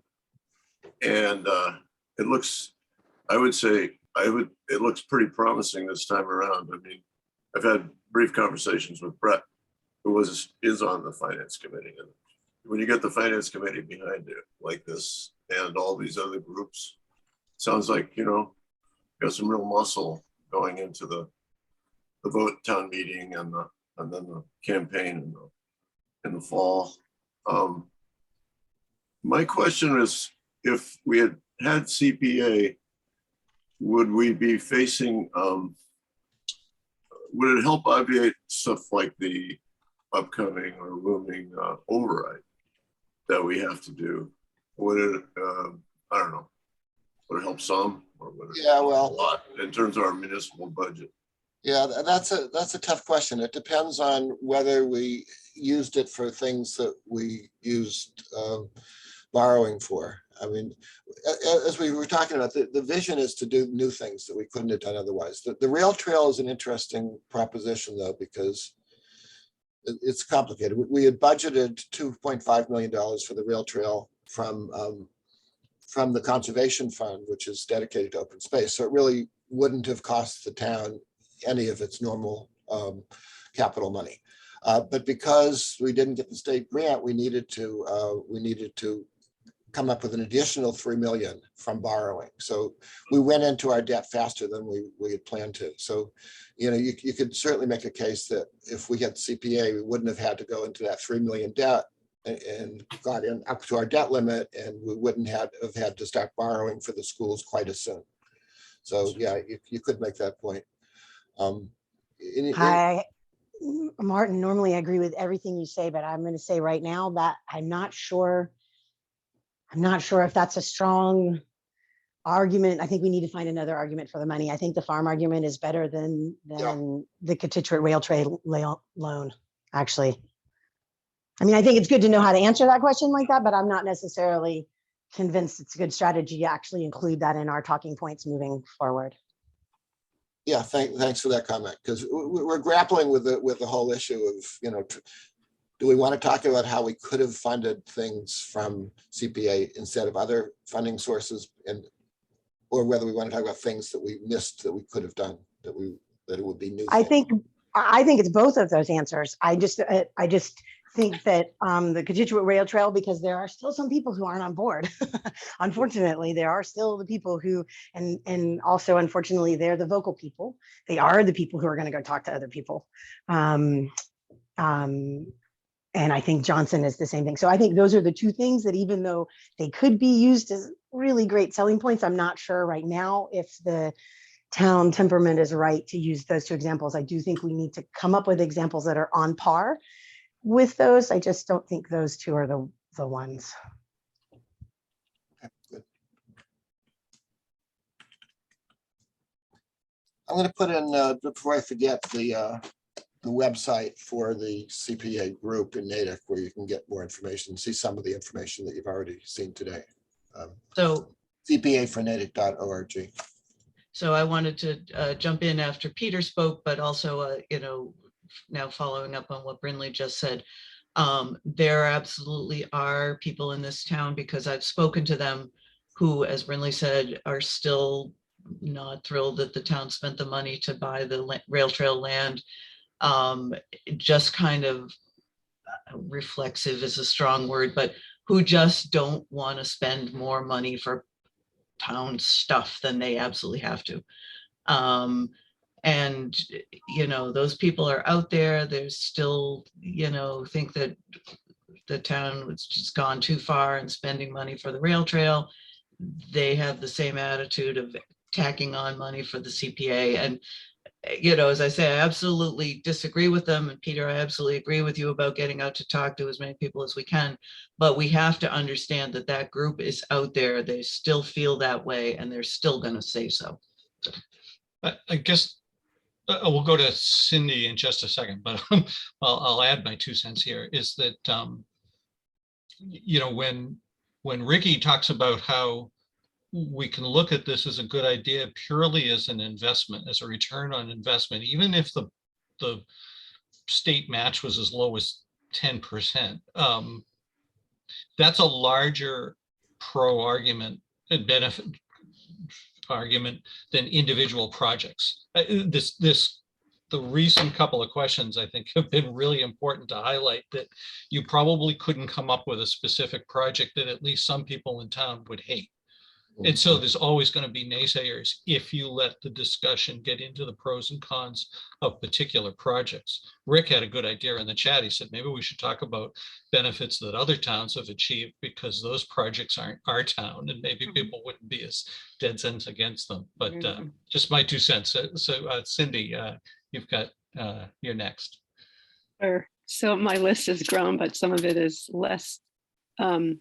And it looks, it looks pretty promising this time around. I mean, I've had brief conversations with Brett, who is on the finance committee. And when you get the finance committee behind it like this and all these other groups, sounds like, got some real muscle going into the vote town meeting and then the campaign in the fall. My question is, if we had CPA, would we be facing, would it help obviate stuff like the upcoming or looming override that we have to do? Would it, I don't know, would it help some or would it Yeah, help well, a lot in terms of our municipal budget? Yeah, that's a tough question. It depends on whether we used it for things that we used borrowing for. I mean, as we were talking about, the vision is to do new things that we couldn't have done otherwise. The rail trail is an interesting proposition, though, because it's complicated. We had budgeted $2.5 million for the rail trail from the conservation fund, which is dedicated to open space. So it really wouldn't have cost the town any of its normal capital money. But because we didn't get the state grant, we needed to come up with an additional 3 million from borrowing. So we went into our debt faster than we had planned to. So, you know, you could certainly make a case that if we had CPA, we wouldn't have had to go into that 3 million debt and got in up to our debt limit, and we wouldn't have had to start borrowing for the schools quite as soon. So yeah, you could make that point. Hi, Martin, normally I agree with everything you say, but I'm going to say right now that I'm not sure if that's a strong argument. I think we need to find another argument for the money. I think the farm argument is better than the Contiguous Rail Trail loan, actually. I mean, I think it's good to know how to answer that question like that, but I'm not necessarily convinced it's a good strategy to actually include that in our talking points moving forward. Yeah, thanks for that comment, because we're grappling with the whole issue of, you know, do we want to talk about how we could have funded things from CPA instead of other funding sources, or whether we want to talk about things that we missed that we could have done, that it would be new. I think it's both of those answers. I just think that the Contiguous Rail Trail, because there are still some people who aren't on board. Unfortunately, there are still the people who, and also unfortunately, they're the vocal people. They are the people who are going to go talk to other people. And I think Johnson is the same thing. So I think those are the two things that, even though they could be used as really great selling points, I'm not sure right now if the town temperament is right to use those two examples. I do think we need to come up with examples that are on par with those. I just don't think those two are the ones. Okay, good. I'm going to put in, before I forget, the website for the CPA group in Natick, where you can get more information, see some of the information that you've already seen today. So CPAforNatick.org. So I wanted to jump in after Peter spoke, but also, you know, now following up on what Brinley just said, there absolutely are people in this town, because I've spoken to them, who, as Brinley said, are still not thrilled that the town spent the money to buy the rail trail land. Just kind of reflexive is a strong word, but who just don't want to spend more money for town stuff than they absolutely have to. And, you know, those people are out there. There's still, you know, think that the town was just gone too far and spending money for the rail trail. They have the same attitude of tacking on money for the CPA. And, you know, as I say, I absolutely disagree with them. And Peter, I absolutely agree with you about getting out to talk to as many people as we can. But we have to understand that that group is out there. They still feel that way, and they're still going to say so. I guess we'll go to Cindy in just a second, but I'll add my 2 cents here, is that, you know, when Ricky talks about how we can look at this as a good idea purely as an investment, as a return on investment, even if the state match was as low as 10%, that's a larger pro argument and benefit argument than individual projects. The recent couple of questions, I think, have been really important to highlight that you probably couldn't come up with a specific project that at least some people in town would hate. And so there's always going to be naysayers if you let the discussion get into the pros and cons of particular projects. Rick had a good idea in the chat. He said, maybe we should talk about benefits that other towns have achieved, because those projects aren't our town, and maybe people wouldn't be as dead sense against them. But just my 2 cents. So Cindy, you've got, you're next. Sure. So my list has grown, but some of it is less. I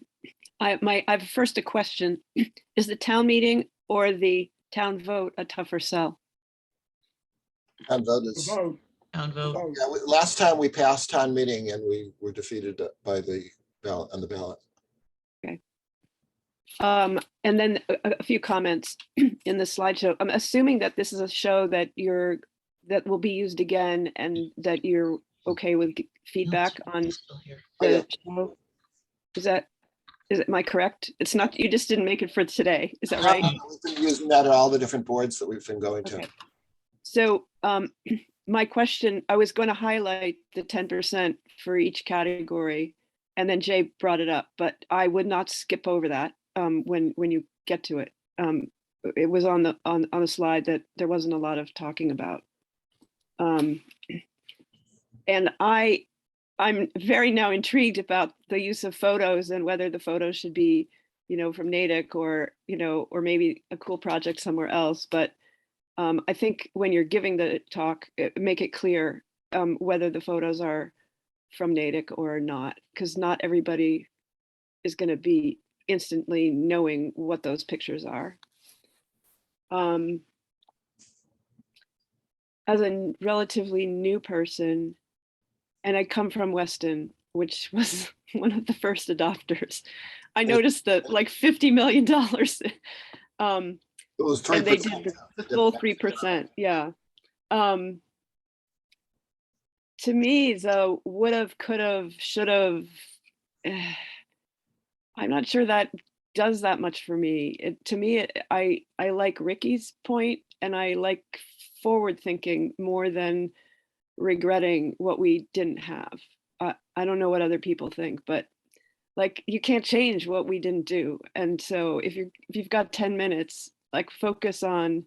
have first a question. Is the town meeting or the town vote a tougher sell? And vote is, Vote, Town vote. vote. yeah, last time we passed town meeting and we were defeated by the ballot on the ballot. And then a few comments in the slideshow. I'm assuming that this is a show that that will be used again and that you're okay with feedback on Still here. the show. Am I correct? It's not, you just didn't make it for today. Is that right? We've been using that at all the different boards that we've been going to. Okay. So my question, I was going to highlight the 10% for each category, and then Jay brought it up, but I would not skip over that when you get to it. It was on a slide that there wasn't a lot of talking about. And I'm very now intrigued about the use of photos and whether the photos should be, from Natick or maybe a cool project somewhere else. But I think when you're giving the talk, make it clear whether the photos are from Natick or not, because not everybody is going to be instantly knowing what those pictures are. As a relatively new person, and I come from Weston, which was one of the first adopters, I noticed that like $50 million. It was 3%. And they did the full 3%. Yeah. To me, though, would have, could have, should have. I'm not sure that does that much for me. To me, I like Ricky's point, and I like forward thinking more than regretting what we didn't have. I don't know what other people think, but like, you can't change what we didn't do. And so if you've got 10 minutes, like, focus on,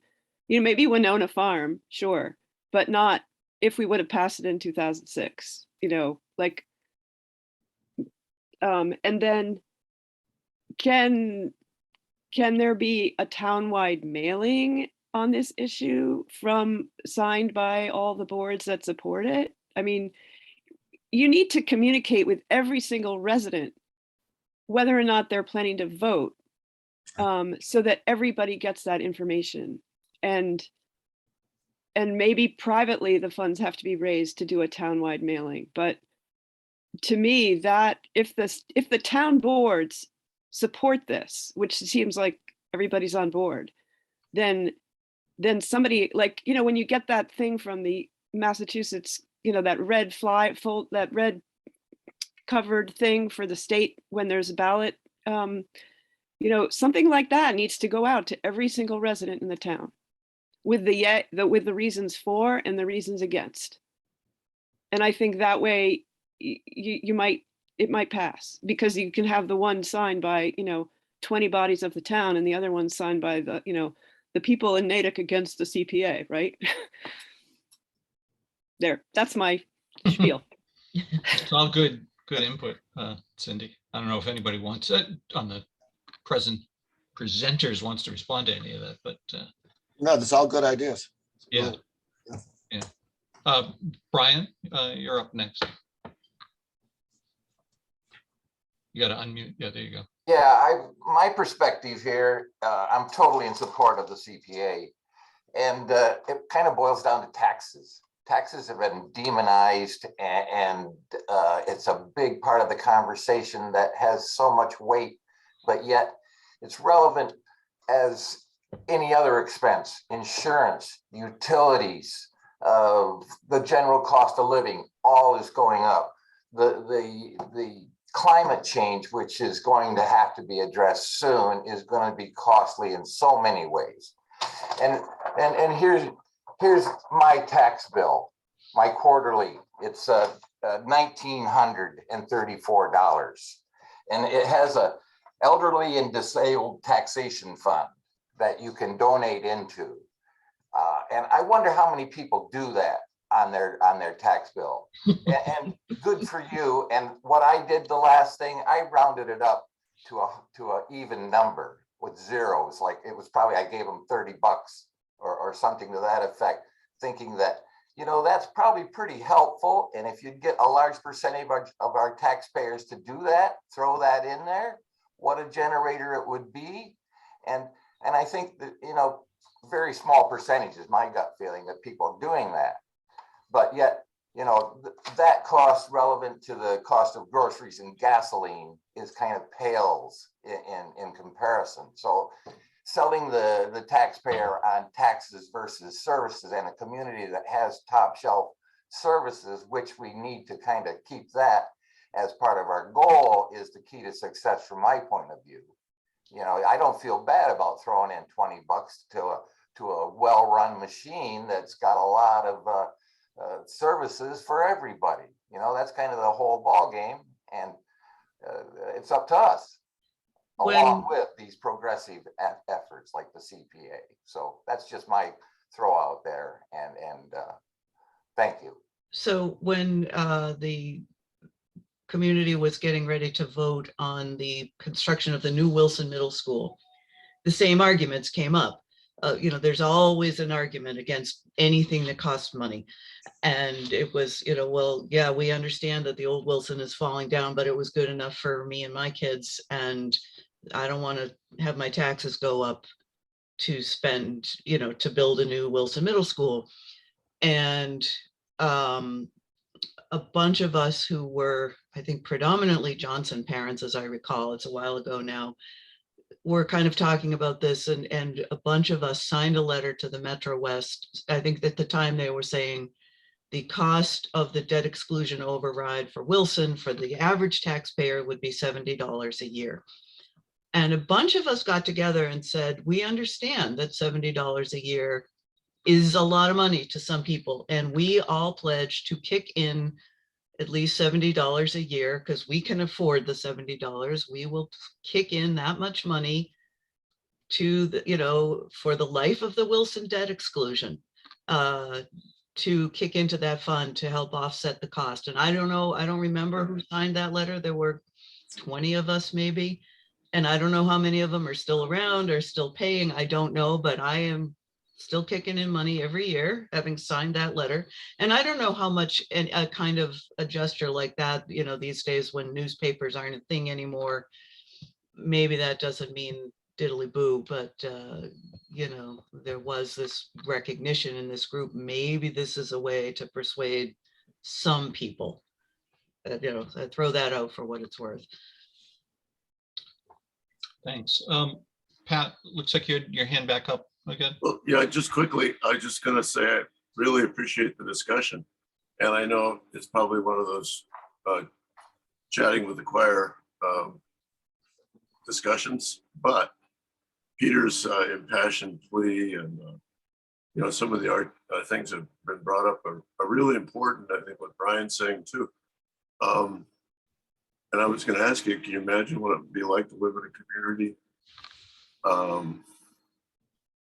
maybe Winona Farm, sure, but not if we would have passed it in 2006, and then can there be a townwide mailing on this issue signed by all the boards that support it? I mean, you need to communicate with every single resident, whether or not they're planning to vote, so that everybody gets that information. And maybe privately the funds have to be raised to do a townwide mailing. But to me, that if the town boards support this, which seems like everybody's on board, then somebody, like, when you get that thing from the Massachusetts, that red that red covered thing for the state when there's a ballot, something like that needs to go out to every single resident in the town with the reasons for and the reasons against. And I think that way it might pass, because you can have the one signed by 20 bodies of the town and the other one signed by the people in Natick against the CPA, right? There, that's my spiel. It's all good input, Cindy. I don't know if anybody wants on the presenters wants to respond to any of that, but No, that's all good ideas. yeah. Brian, you're up next. You got to unmute. Yeah, there you go. Yeah, my perspective here, I'm totally in support of the CPA. And it kind of boils down to taxes. Taxes have been demonized, and it's a big part of the conversation that has so much weight, but yet it's relevant as any other expense: insurance, utilities, the general cost of living, all is going up. The climate change, which is going to have to be addressed soon, is going to be costly in so many ways. And here's my tax bill, my quarterly. It's $1,934, and it has a elderly and disabled taxation fund that you can donate into. And I wonder how many people do that on their tax bill. And good for you. And what I did, the last thing, I rounded it up to a even number with zeros. Like, it was probably, I gave them $30 or something to that effect, thinking that, you know, that's probably pretty helpful. And if you get a large percentage of our taxpayers to do that, throw that in there, what a generator it would be. And I think that, you know, very small percentages, my gut feeling, that people are doing that. But yet, you know, that cost relevant to the cost of groceries and gasoline is kind of pales in comparison. So selling the taxpayer on taxes versus services, and a community that has top shelf services, which we need to kind of keep that as part of our goal, is the key to success from my point of view. You know, I don't feel bad about throwing in 20 bucks to a well-run machine that's got a lot of services for everybody. You know, that's kind of the whole ball game, and it's up to us, along with these progressive efforts like the CPA. So that's just my throw out there, and thank you. So when the community was getting ready to vote on the construction of the new Wilson Middle School, the same arguments came up. You know, there's always an argument against anything that costs money. And it was, you know, well, yeah, we understand that the old Wilson is falling down, but it was good enough for me and my kids. And I don't want to have my taxes go up to spend, you know, to build a new Wilson Middle School. And a bunch of us who were, I think, predominantly Johnson parents, as I recall, it's a while ago now, were kind of talking about this, and a bunch of us signed a letter to the Metro West. I think at the time they were saying the cost of the debt exclusion override for Wilson for the average taxpayer would be $70 a year. And a bunch of us got together and said, we understand that $70 a year is a lot of money to some people. And we all pledged to kick in at least $70 a year, because we can afford the $70. We will kick in that much money to the, you know, for the life of the Wilson debt exclusion, to kick into that fund to help offset the cost. And I don't know, I don't remember who signed that letter. There were 20 of us maybe. And I don't know how many of them are still around or still paying. I don't know, but I am still kicking in money every year, having signed that letter. And I don't know how much a kind of a gesture like that, you know, these days when newspapers aren't a thing anymore, maybe that doesn't mean diddly boo, but you know, there was this recognition in this group. Maybe this is a way to persuade some people. You know, I throw that out for what it's worth. Thanks. Pat, looks like you had your hand back up again. Well, yeah, just quickly, I was just gonna say, I really appreciate the discussion. And I know it's probably one of those chatting with the choir discussions, but Peter's impassioned plea and you know, some of the things that have been brought up are really important. I think what Brian's saying too. And I was going to ask you, can you imagine what it would be like to live in a community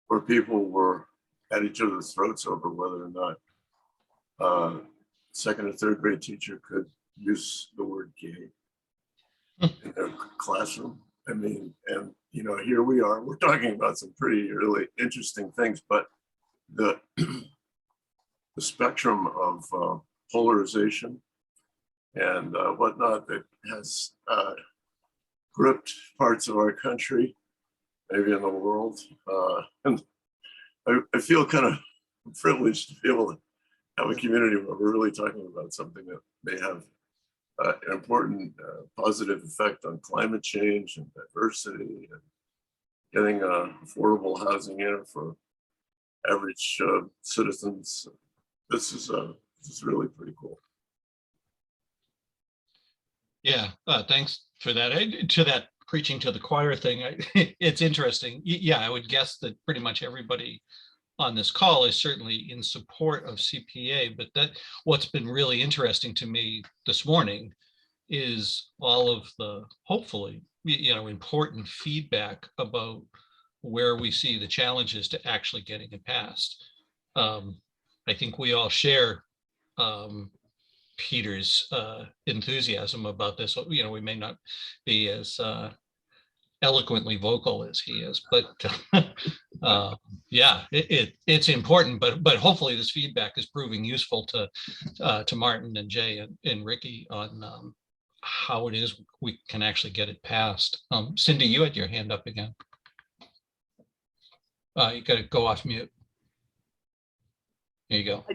where people were at each other's throats over whether or not second or third grade teacher could use the word gay in their classroom? I mean, and you know, here we are, we're talking about some pretty really interesting things, but the spectrum of polarization and whatnot that has gripped parts of our country, maybe in the world. And I feel kind of privileged to be able to have a community where we're really talking about something that may have an important positive effect on climate change and diversity and getting affordable housing in for average citizens. This is really pretty cool. Yeah, thanks for that. To that preaching to the choir thing, it's interesting. Yeah, I would guess that pretty much everybody on this call is certainly in support of CPA, but that what's been really interesting to me this morning is all of the, hopefully, you know, important feedback about where we see the challenges to actually getting it passed. I think we all share Peter's enthusiasm about this. You know, we may not be as eloquently vocal as he is, but yeah, it's important, but hopefully this feedback is proving useful to Martin and Jay and Ricky on how it is we can actually get it passed. Cindy, you had your hand up again. You got to go off mute. There you go.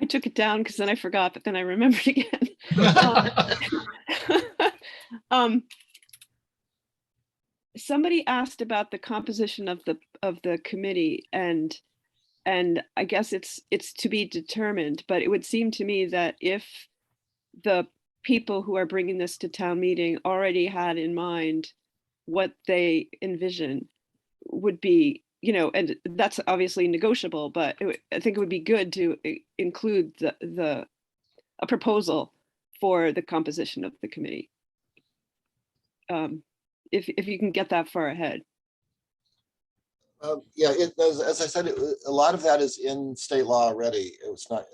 I took it down because then I forgot, but then I remembered again. Somebody asked about the composition of the committee, and I guess it's to be determined, but it would seem to me that if the people who are bringing this to town meeting already had in mind what they envision would be, and that's obviously negotiable, but I think it would be good to include a proposal for the composition of the committee. If you can get that far ahead. Yeah, as I said, a lot of that is in state law already. It was not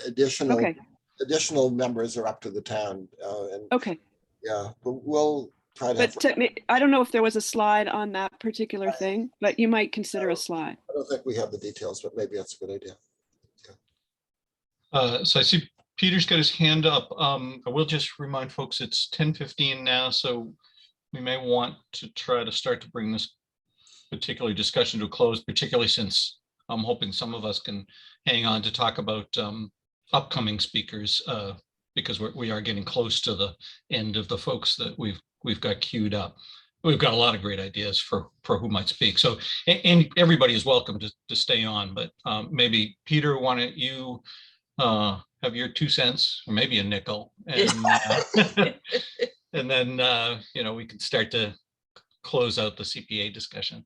additional. Okay. Additional members are up to the town. And Okay. yeah, but we'll try to. But I don't know if there was a slide on that particular thing, but you might consider a slide. I don't think we have the details, but maybe that's a good idea. So I see Peter's got his hand up. I will just remind folks it's 10:15 now, so we may want to try to start to bring this particular discussion to a close, particularly since I'm hoping some of us can hang on to talk about upcoming speakers, because we are getting close to the end of the folks that we've got queued up. We've got a lot of great ideas for who might speak. So, and everybody is welcome to stay on, but maybe Peter, why don't you have your 2 cents, or maybe a nickel, and and then we can start to close out the CPA discussion.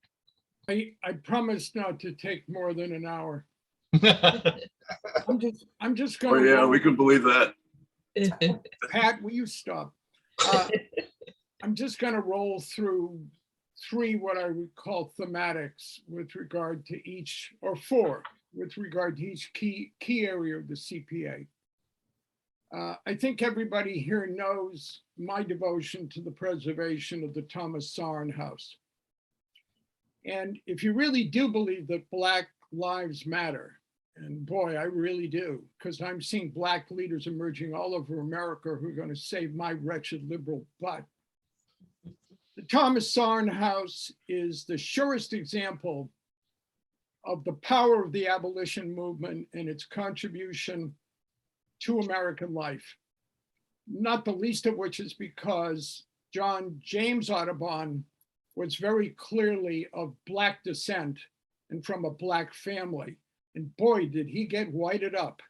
I promise not to take more than an hour. I'm just Oh going. yeah, we can believe that. Pat, will you stop? I'm just going to roll through 3 what I would call thematics with regard to each, or 4 with regard to each key area of the CPA. I think everybody here knows my devotion to the preservation of the Thomas Sarn House. And if you really do believe that Black lives matter, and boy, I really do, because I'm seeing Black leaders emerging all over America who are going to save my wretched liberal butt. The Thomas Sarn House is the surest example of the power of the abolition movement and its contribution to American life. Not the least of which is because John James Audubon was very clearly of Black descent and from a Black family. And boy, did he get whited up.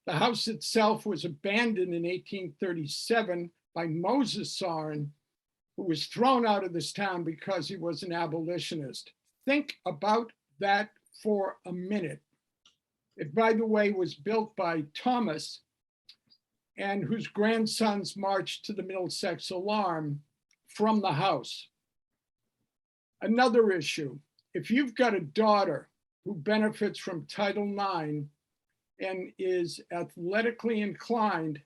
The house itself was abandoned in 1837 by Moses Sarn, who was thrown out of this town because he was an abolitionist. Think about that for a minute. It, by the way, was built by Thomas, and whose grandsons marched to the Middlesex Alarm from the house. Another issue, if you've got a daughter who benefits from Title IX and is athletically inclined,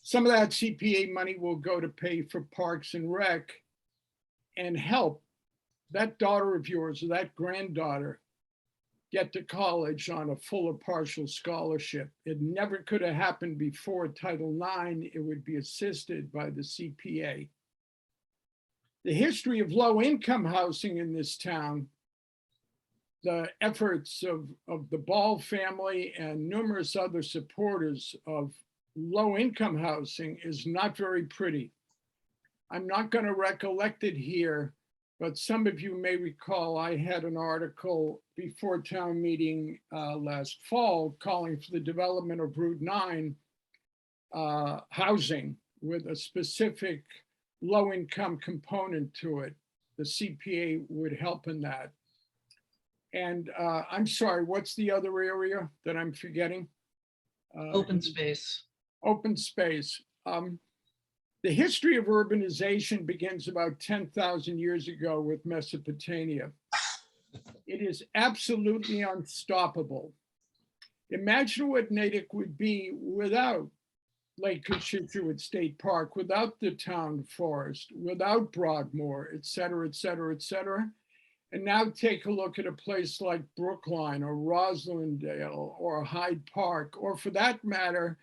some of that CPA money will go to pay for Parks and Rec and help that daughter of yours or that granddaughter get to college on a full or partial scholarship. It never could have happened before Title IX. It would be assisted by the CPA. The history of low-income housing in this town, the efforts of the Ball family and numerous other supporters of low-income housing is not very pretty. I'm not going to recollect it here, but some of you may recall I had an article before town meeting last fall calling for the development of Route 9 housing with a specific low-income component to it. The CPA would help in that. And I'm sorry, what's the other area that I'm forgetting? Open space. Open space. The history of urbanization begins about 10,000 years ago with Mesopotamia. It is absolutely unstoppable. Imagine what Natick would be without Lake Cochituate State Park, without the town forest, without Broadmoor, et cetera, et cetera, et cetera. And now take a look at a place like Brookline or Roslindale or Hyde Park, or for that matter,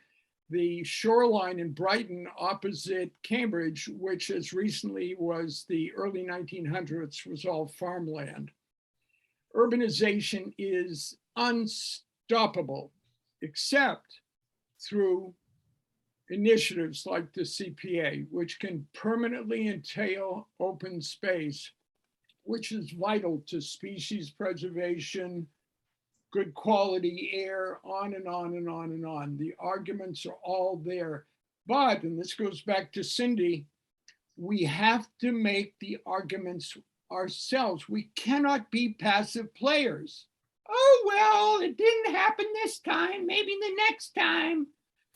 the shoreline in Brighton opposite Cambridge, which as recently was the early 1900s, was all farmland. Urbanization is unstoppable, except through initiatives like the CPA, which can permanently entail open space, which is vital to species preservation, good quality air, on and on and on and on. The arguments are all there. But, and this goes back to Cindy, we have to make the arguments ourselves. We cannot be passive players. Oh, well, it didn't happen this time, maybe the next time.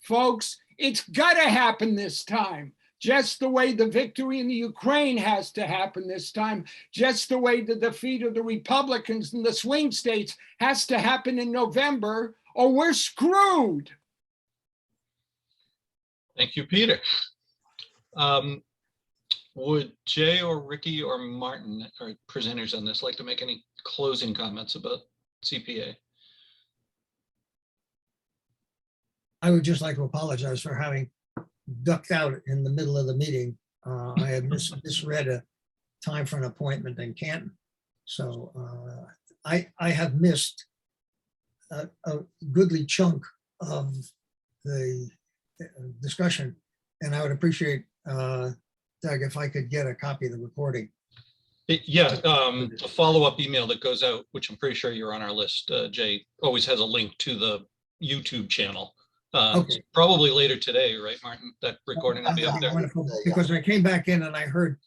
Folks, it's gotta happen this time. Just the way the victory in the Ukraine has to happen this time, just the way the defeat of the Republicans in the swing states has to happen in November, or we're screwed. Thank you, Peter. Would Jay or Ricky or Martin, or presenters on this, like to make any closing comments about CPA? I would just like to apologize for having ducked out in the middle of the meeting. I had misread a time for an appointment in Canton. So I have missed a goodly chunk of the discussion, and I would appreciate, Doug, if I could get a copy of the recording. Yeah, a follow-up email that goes out, which I'm pretty sure you're on our list, Jay, always has a link to the YouTube channel. Okay. Probably later today, right, Martin? That recording will be up That'd be there. wonderful, because I came back in and I heard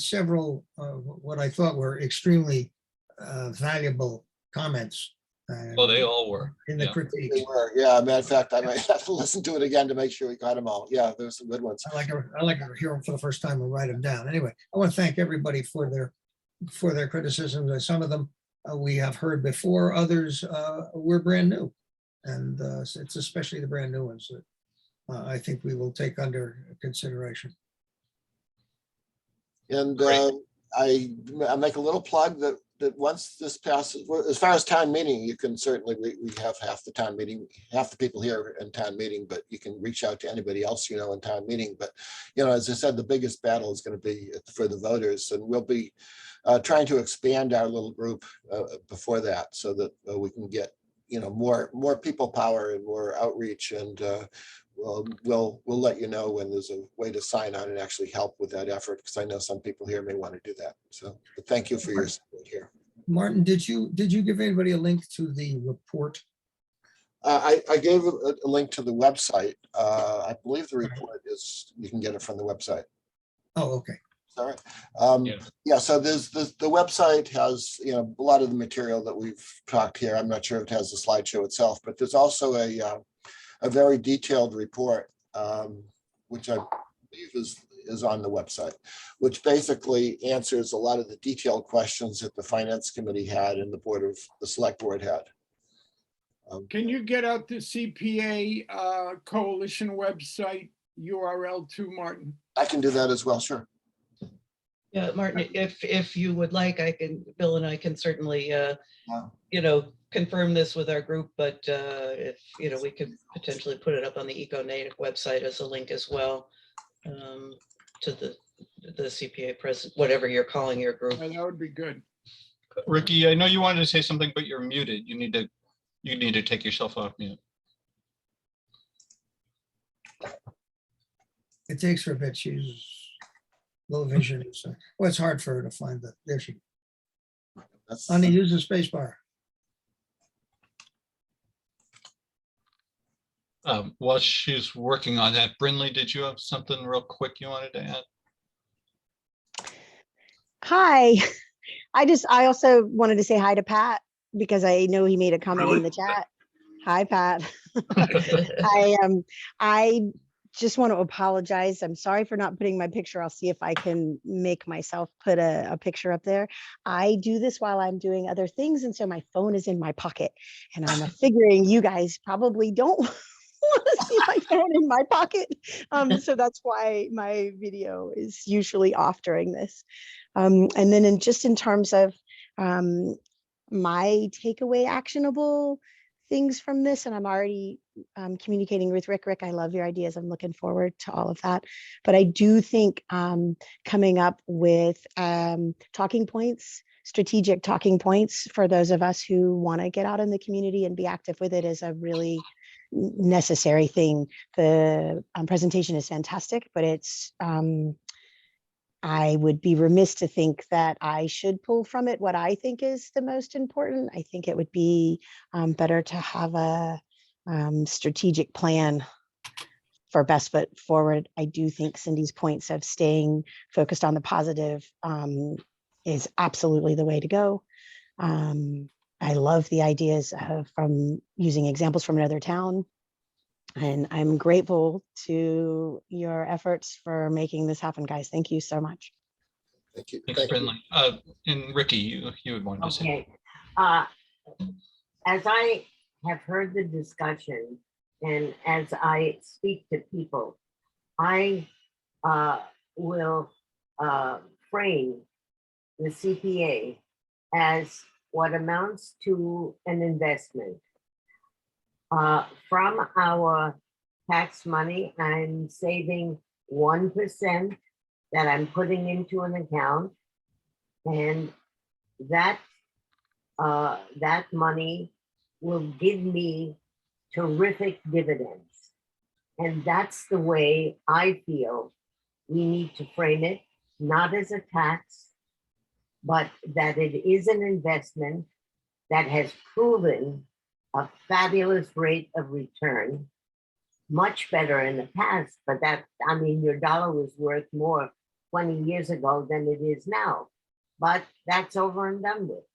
several what I thought were extremely valuable comments. Oh, they all were. In the Yeah. critiques. They were, yeah, matter of fact, I might have to listen to it again to make sure we got them all. Yeah, there's some good ones. I like to hear them for the first time and write them down. Anyway, I want to thank everybody for their criticisms. Some of them we have heard before, others were brand new. And it's especially the brand new ones that I think we will take under consideration. And I make a little plug that once this passes, well, as far as town meeting, you can certainly, we have half the town meeting, half the people here in town meeting, but you can reach out to anybody else, you know, in town meeting. But, you know, as I said, the biggest battle is going to be for the voters, and we'll be trying to expand our little group before that, so that we can get, you know, more people power and more outreach, and we'll let you know when there's a way to sign on and actually help with that effort, because I know some people here may want to do that. So but thank you for your support here. Martin, did you give anybody a link to the report? I gave a link to the website. I believe the report is, you can get it from the website. Oh, okay. All right. Yeah, so there's the website has, you know, a lot of the material that we've talked here. I'm not sure if it has the slideshow itself, but there's also a very detailed report, which I believe is on the website, which basically answers a lot of the detailed questions that the Finance Committee had and the Select Board had. Can you get out the CPA Coalition website URL too, Martin? I can do that as well, sure. Yeah, Martin, if you would like, Bill and I can certainly, you know, confirm this with our group, but if, you know, we could potentially put it up on the Natick website as a link as well, to the CPA president, whatever you're calling your group. Yeah, that would be good. Ricky, I know you wanted to say something, but you're muted. You need to take yourself off mute. It takes her a bit. She's low vision. So, well, it's hard for her to find the, there she, on the use the space bar. While she's working on that, Brinley, did you have something real quick you wanted to add? Hi. I also wanted to say hi to Pat, because I know he made a comment Really? in the chat. Hi, Pat. I just want to apologize. I'm sorry for not putting my picture. I'll see if I can make myself put a picture up there. I do this while I'm doing other things, and so my phone is in my pocket, and I'm figuring you guys probably don't want to see my phone in my pocket. So that's why my video is usually off during this. And then just in terms of my takeaway actionable things from this, and I'm already communicating with Rick. Rick, I love your ideas. I'm looking forward to all of that. But I do think coming up with talking points, strategic talking points for those of us who want to get out in the community and be active with it is a really necessary thing. The presentation is fantastic, but it's I would be remiss to think that I should pull from it what I think is the most important. I think it would be better to have a strategic plan for best foot forward. I do think Cindy's points of staying focused on the positive is absolutely the way to go. I love the ideas from using examples from another town. And I'm grateful to your efforts for making this happen, guys. Thank you so much. Thank you. Thanks, Thank you. Brinley. And Ricky, you would want to say. Okay. As I have heard the discussion and as I speak to people, I will frame the CPA as what amounts to an investment. From our tax money, I'm saving 1% that I'm putting into an account, and that money will give me terrific dividends. And that's the way I feel we need to frame it, not as a tax, but that it is an investment that has proven a fabulous rate of return, much better in the past, but that, I mean, your dollar was worth more 20 years ago than it is now, but that's over and done with.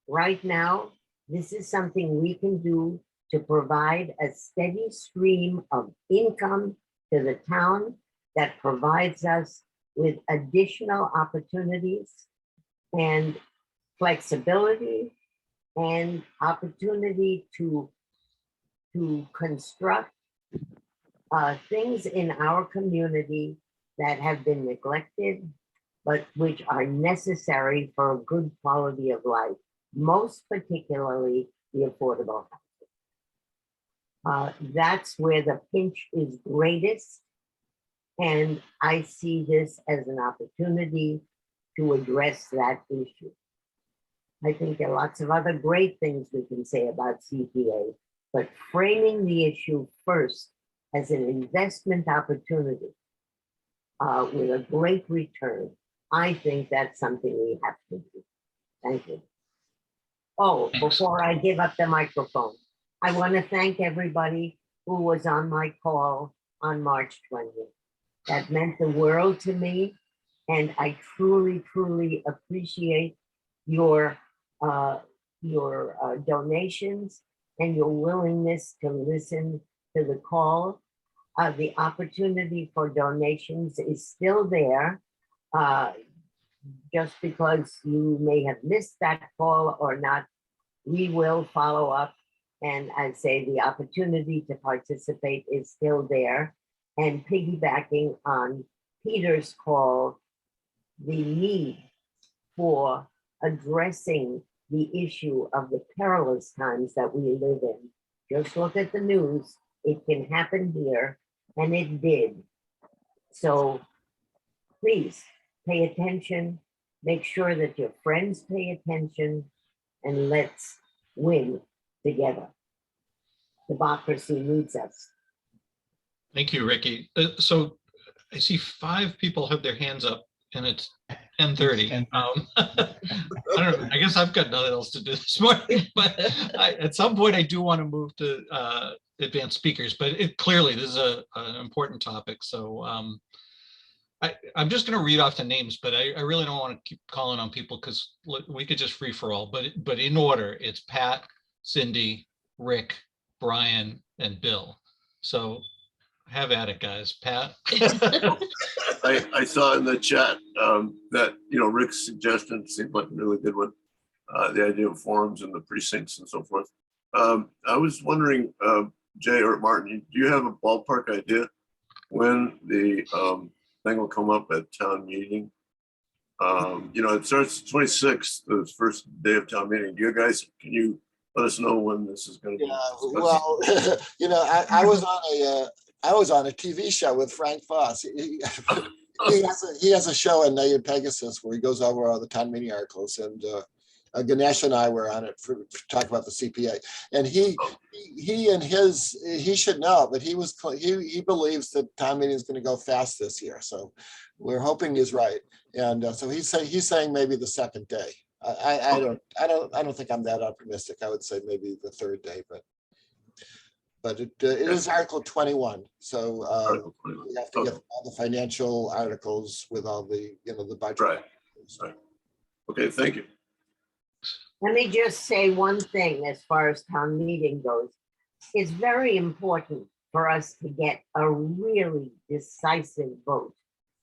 Right now, this is something we can do to provide a steady stream of income to the town that provides us with additional opportunities and flexibility and opportunity to construct things in our community that have been neglected, but which are necessary for a good quality of life, most particularly the affordable housing. That's where the pinch is greatest. And I see this as an opportunity to address that issue. I think there are lots of other great things we can say about CPA, but framing the issue first as an investment opportunity with a great return, I think that's something we have to do. Thank you. Oh, before I give up the microphone, I want to thank everybody who was on my call on March 20th. That meant the world to me, and I truly, truly appreciate your donations and your willingness to listen to the call. The opportunity for donations is still there. Just because you may have missed that call or not, we will follow up. And I'd say the opportunity to participate is still there. And piggybacking on Peter's call, the need for addressing the issue of the perilous times that we live in. Just look at the news. It can happen here, and it did. So please pay attention, make sure that your friends pay attention, and let's win together. Democracy needs us. Thank you, Ricky. So I see 5 people have their hands up and it's 10:30. I don't know, I guess I've got nothing else to do this morning, but at some point I do want to move to advanced speakers, but clearly this is an important topic. So I'm just going to read off the names, but I really don't want to keep calling on people because we could just free for all, but in order, it's Pat, Cindy, Rick, Brian, and Bill. So have at it, guys. Pat. I saw in the chat that, Rick's suggestion seemed like a really good one. The idea of forums in the precincts and so forth. I was wondering, Jay or Martin, do you have a ballpark idea when the thing will come up at town meeting? It starts 26th, the first day of town meeting. Do you guys, can you let us know when this is going to be Yeah, discussed? well, I was on a TV show with Frank Foss. He has a show on Naked Pegasus where he goes over all the town meeting articles, and Ganesh and I were on it to talk about the CPA. And he should know, but he believes that town meeting is going to go fast this year. So we're hoping he's right. And so he's saying maybe the second day. I don't think I'm that optimistic. I would say maybe the third day, but it is Article 21. So Article 21. we have to get all the financial articles with all the the budget. Right. Okay, thank you. Let me just say one thing as far as town meeting goes. It's very important for us to get a really decisive vote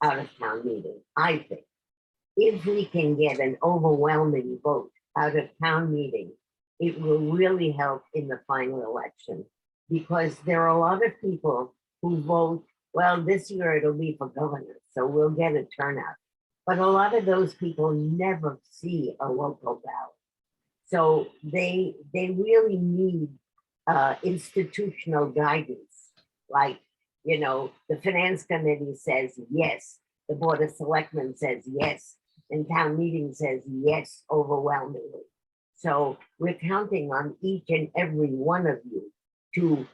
out of town meeting, I think. If we can get an overwhelming vote out of town meeting, it will really help in the final election, because there are a lot of people who vote, well, this year it'll be for governor, so we'll get a turnout. But a lot of those people never see a local ballot. So they really need institutional guidance. Like, the finance committee says yes, the board of selectmen says yes, and town meeting says yes overwhelmingly. So we're counting on each and every one of you to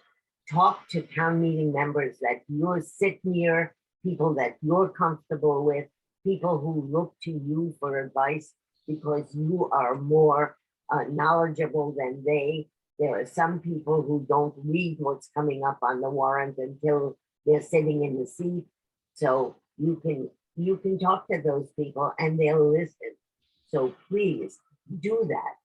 talk to town meeting members that you're sit near, people that you're comfortable with, people who look to you for advice because you are more knowledgeable than they. There are some people who don't read what's coming up on the warrant until they're sitting in the seat. So you can talk to those people and they'll listen. So please do that,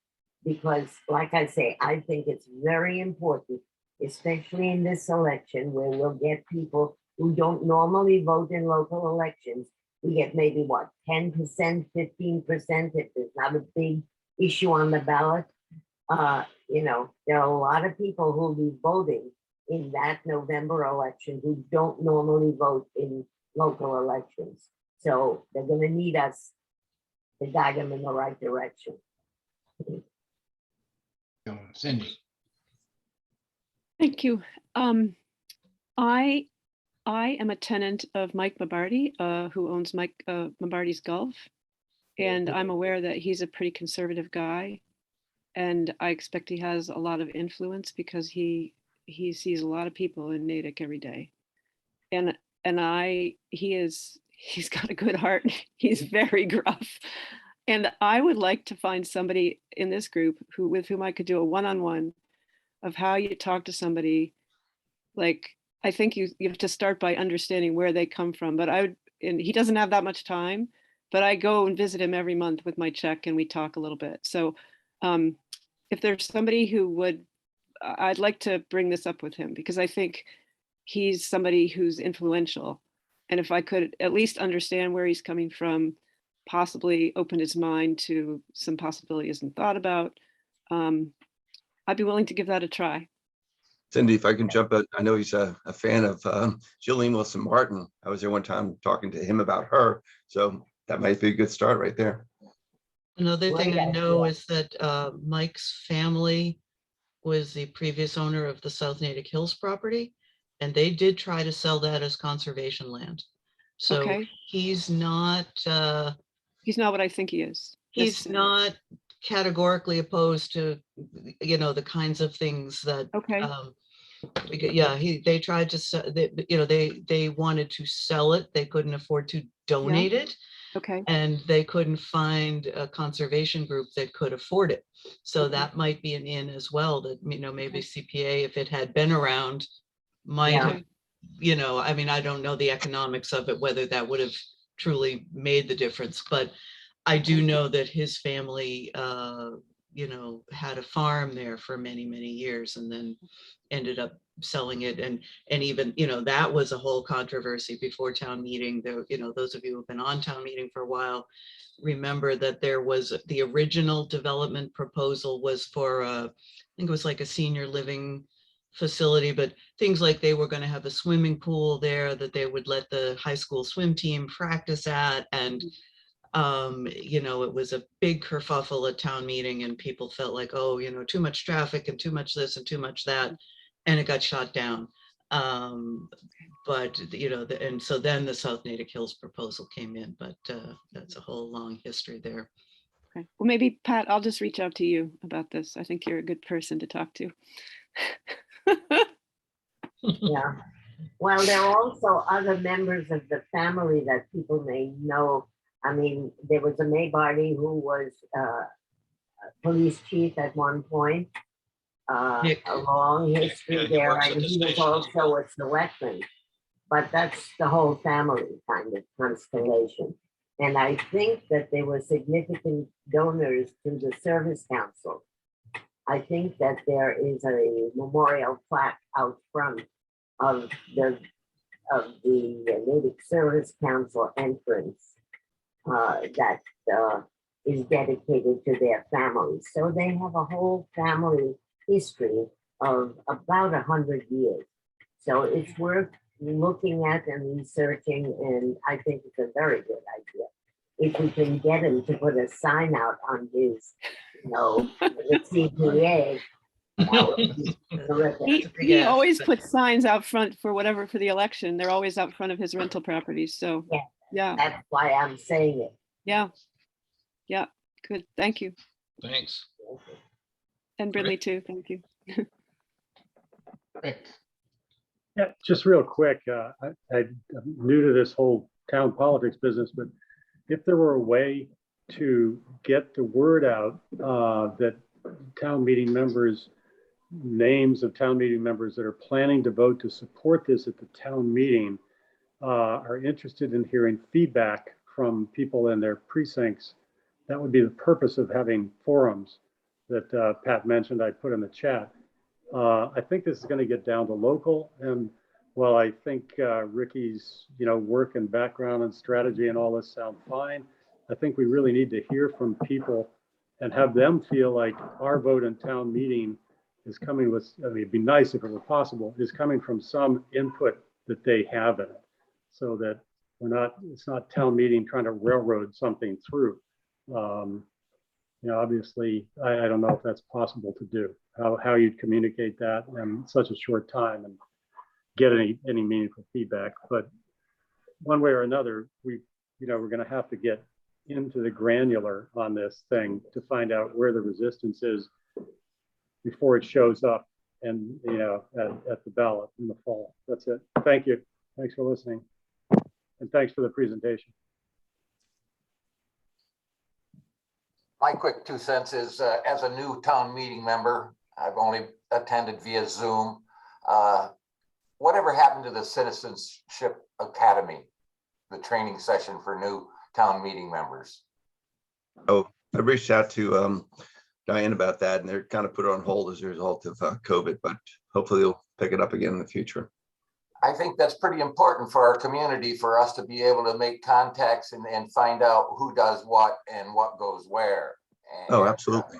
because like I say, I think it's very important, especially in this election where we'll get people who don't normally vote in local elections. We get maybe 10%, 15% if there's not a big issue on the ballot. There are a lot of people who will be voting in that November election who don't normally vote in local elections. So they're going to need us to guide them in the right direction. Cindy. Thank you. I am a tenant of Mike Mabardi, who owns Mike Mabardi's Golf. And I'm aware that he's a pretty conservative guy. And I expect he has a lot of influence because he sees a lot of people in Natick every day. And he's got a good heart. He's very gruff. And I would like to find somebody in this group with whom I could do a one-on-one of how you talk to somebody. Like, I think you have to start by understanding where they come from. But and he doesn't have that much time, but I go and visit him every month with my check and we talk a little bit. So if there's somebody who would, I'd like to bring this up with him because I think he's somebody who's influential. And if I could at least understand where he's coming from, possibly open his mind to some possibility he hasn't thought about, I'd be willing to give that a try. Cindy, if I can jump in, I know he's a fan of Jillian Wilson Martin. I was there one time talking to him about her. So that might be a good start right there. Another thing I know is that Mike's family was the previous owner of the South Natick Hills property, and they did try to sell that as conservation land. So Okay. he's not what I think he is. He's not categorically opposed to, the kinds of things that, okay. They tried to, they wanted to sell it. They couldn't afford to donate it. Okay. And they couldn't find a conservation group that could afford it. So that might be an in as well, that, maybe CPA, if it had been around, might have, I don't know the economics of it, whether that would have truly made the difference, but I do know that his family, had a farm there for many, many years and then ended up selling it. And even, that was a whole controversy before town meeting. Those of you who've been on town meeting for a while, remember that there was the original development proposal was for, I think it was like a senior living facility, but things like they were going to have a swimming pool there that they would let the high school swim team practice at. And, you know, it was a big kerfuffle at town meeting and people felt like, oh, you know, too much traffic and too much this and too much that. And it got shot down. But, you know, and so then the South Natick Hills proposal came in, but that's a whole long history there. Okay. Well, maybe Pat, I'll just reach out to you about this. I think you're a good person to talk to. Yeah. Well, there are also other members of the family that people may know. I mean, there was a May Barty who was a police chief at one point. Nick. A long history Yeah, he there, works at and the he was station as also well. a selectman. But that's the whole family kind of constellation. And I think that there were significant donors to the service council. I think that there is a memorial plaque out front of the Natick Service Council entrance that is dedicated to their families. So they have a whole family history of about 100 years. So it's worth looking at and researching, and I think it's a very good idea. If we can get him to put a sign out on his, you know, the CPA, that would be terrific. He always puts signs out front for whatever, for the election. They're always out front of his rental properties. So, Yeah. yeah, That's why I'm saying it. yeah, yeah, good. Thank you. Thanks. And Brindley too. Thank you. Rick, Yeah, just real quick, I'm new to this whole town politics business, but if there were a way to get the word out that town meeting members, names of town meeting members that are planning to vote to support this at the town meeting are interested in hearing feedback from people in their precincts, that would be the purpose of having forums that Pat mentioned I put in the chat. I think this is going to get down to local, and while I think Ricky's work and background and strategy and all this sound fine, I think we really need to hear from people and have them feel like our vote in town meeting is coming with, I mean, it'd be nice if it were possible, is coming from some input that they have in it, so that it's not town meeting trying to railroad something through. Obviously, I don't know if that's possible to do, how you'd communicate that in such a short time and get any meaningful feedback. But one way or another, we're going to have to get into the granular on this thing to find out where the resistance is before it shows up and at the ballot in the fall. That's it. Thank you. Thanks for listening. And thanks for the presentation. My quick 2 cents is, as a new town meeting member, I've only attended via Zoom. Whatever happened to the Citizenship Academy, the training session for new town meeting members? Oh, I reached out to Diane about that, and they're kind of put it on hold as a result of COVID, but hopefully they'll pick it up again in the future. I think that's pretty important for our community, for us to be able to make contacts and find out who does what and what goes where. And, oh, absolutely.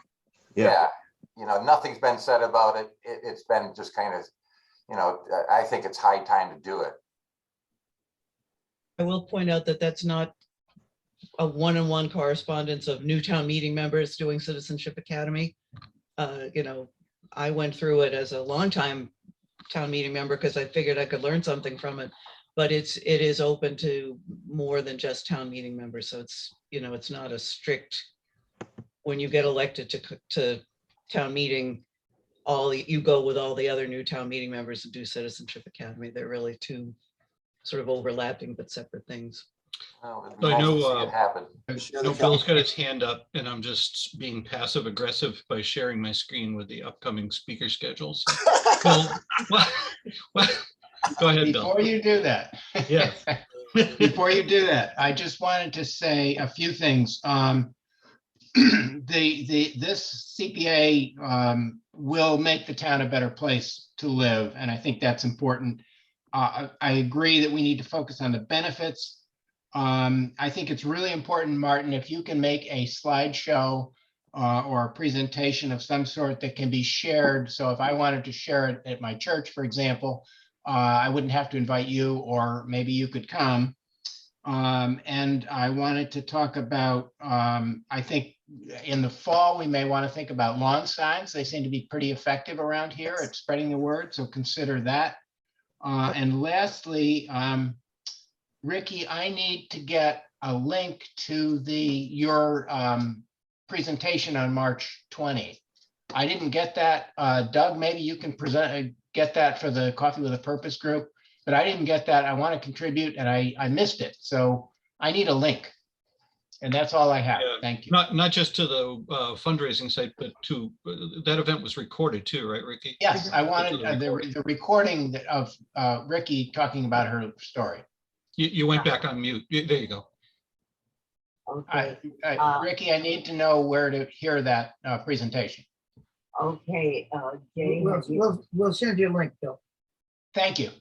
Yeah. Nothing's been said about it. It's been just kind of, I think it's high time to do it. I will point out that that's not a one-on-one correspondence of new town meeting members doing Citizenship Academy. I went through it as a longtime town meeting member because I figured I could learn something from it, but it is open to more than just town meeting members. So it's, it's not a strict, when you get elected to town meeting, you go with all the other new town meeting members and do Citizenship Academy. They're really two sort of overlapping but separate things. Well, it'd be So I nice know, to see it happen. No, Bill's got his hand up, and I'm just being passive aggressive by sharing my screen with the upcoming speaker schedules. Bill, go ahead, Bill. before you do that, Yeah. before you do that, I just wanted to say a few things. This CPA will make the town a better place to live, and I think that's important. I agree that we need to focus on the benefits. I think it's really important, Martin, if you can make a slideshow or a presentation of some sort that can be shared. So if I wanted to share it at my church, for example, I wouldn't have to invite you, or maybe you could come. And I wanted to talk about, I think in the fall, we may want to think about lawn signs. They seem to be pretty effective around here at spreading the word, so consider that. And lastly, Ricky, I need to get a link to your presentation on March 20. I didn't get that. Doug, maybe you can get that for the Coffee with a Purpose group, but I didn't get that. I want to contribute and I missed it. So I need a link. And that's all I have. Yeah, Thank you. Not just to the fundraising site, but to, that event was recorded too, right, Ricky? Yes, I wanted the recording of Ricky talking about her story. You went back on mute. There you go. Okay, Ricky, I need to know where to hear that presentation. okay, Jay, have you- We'll send you a link, Bill. Thank you.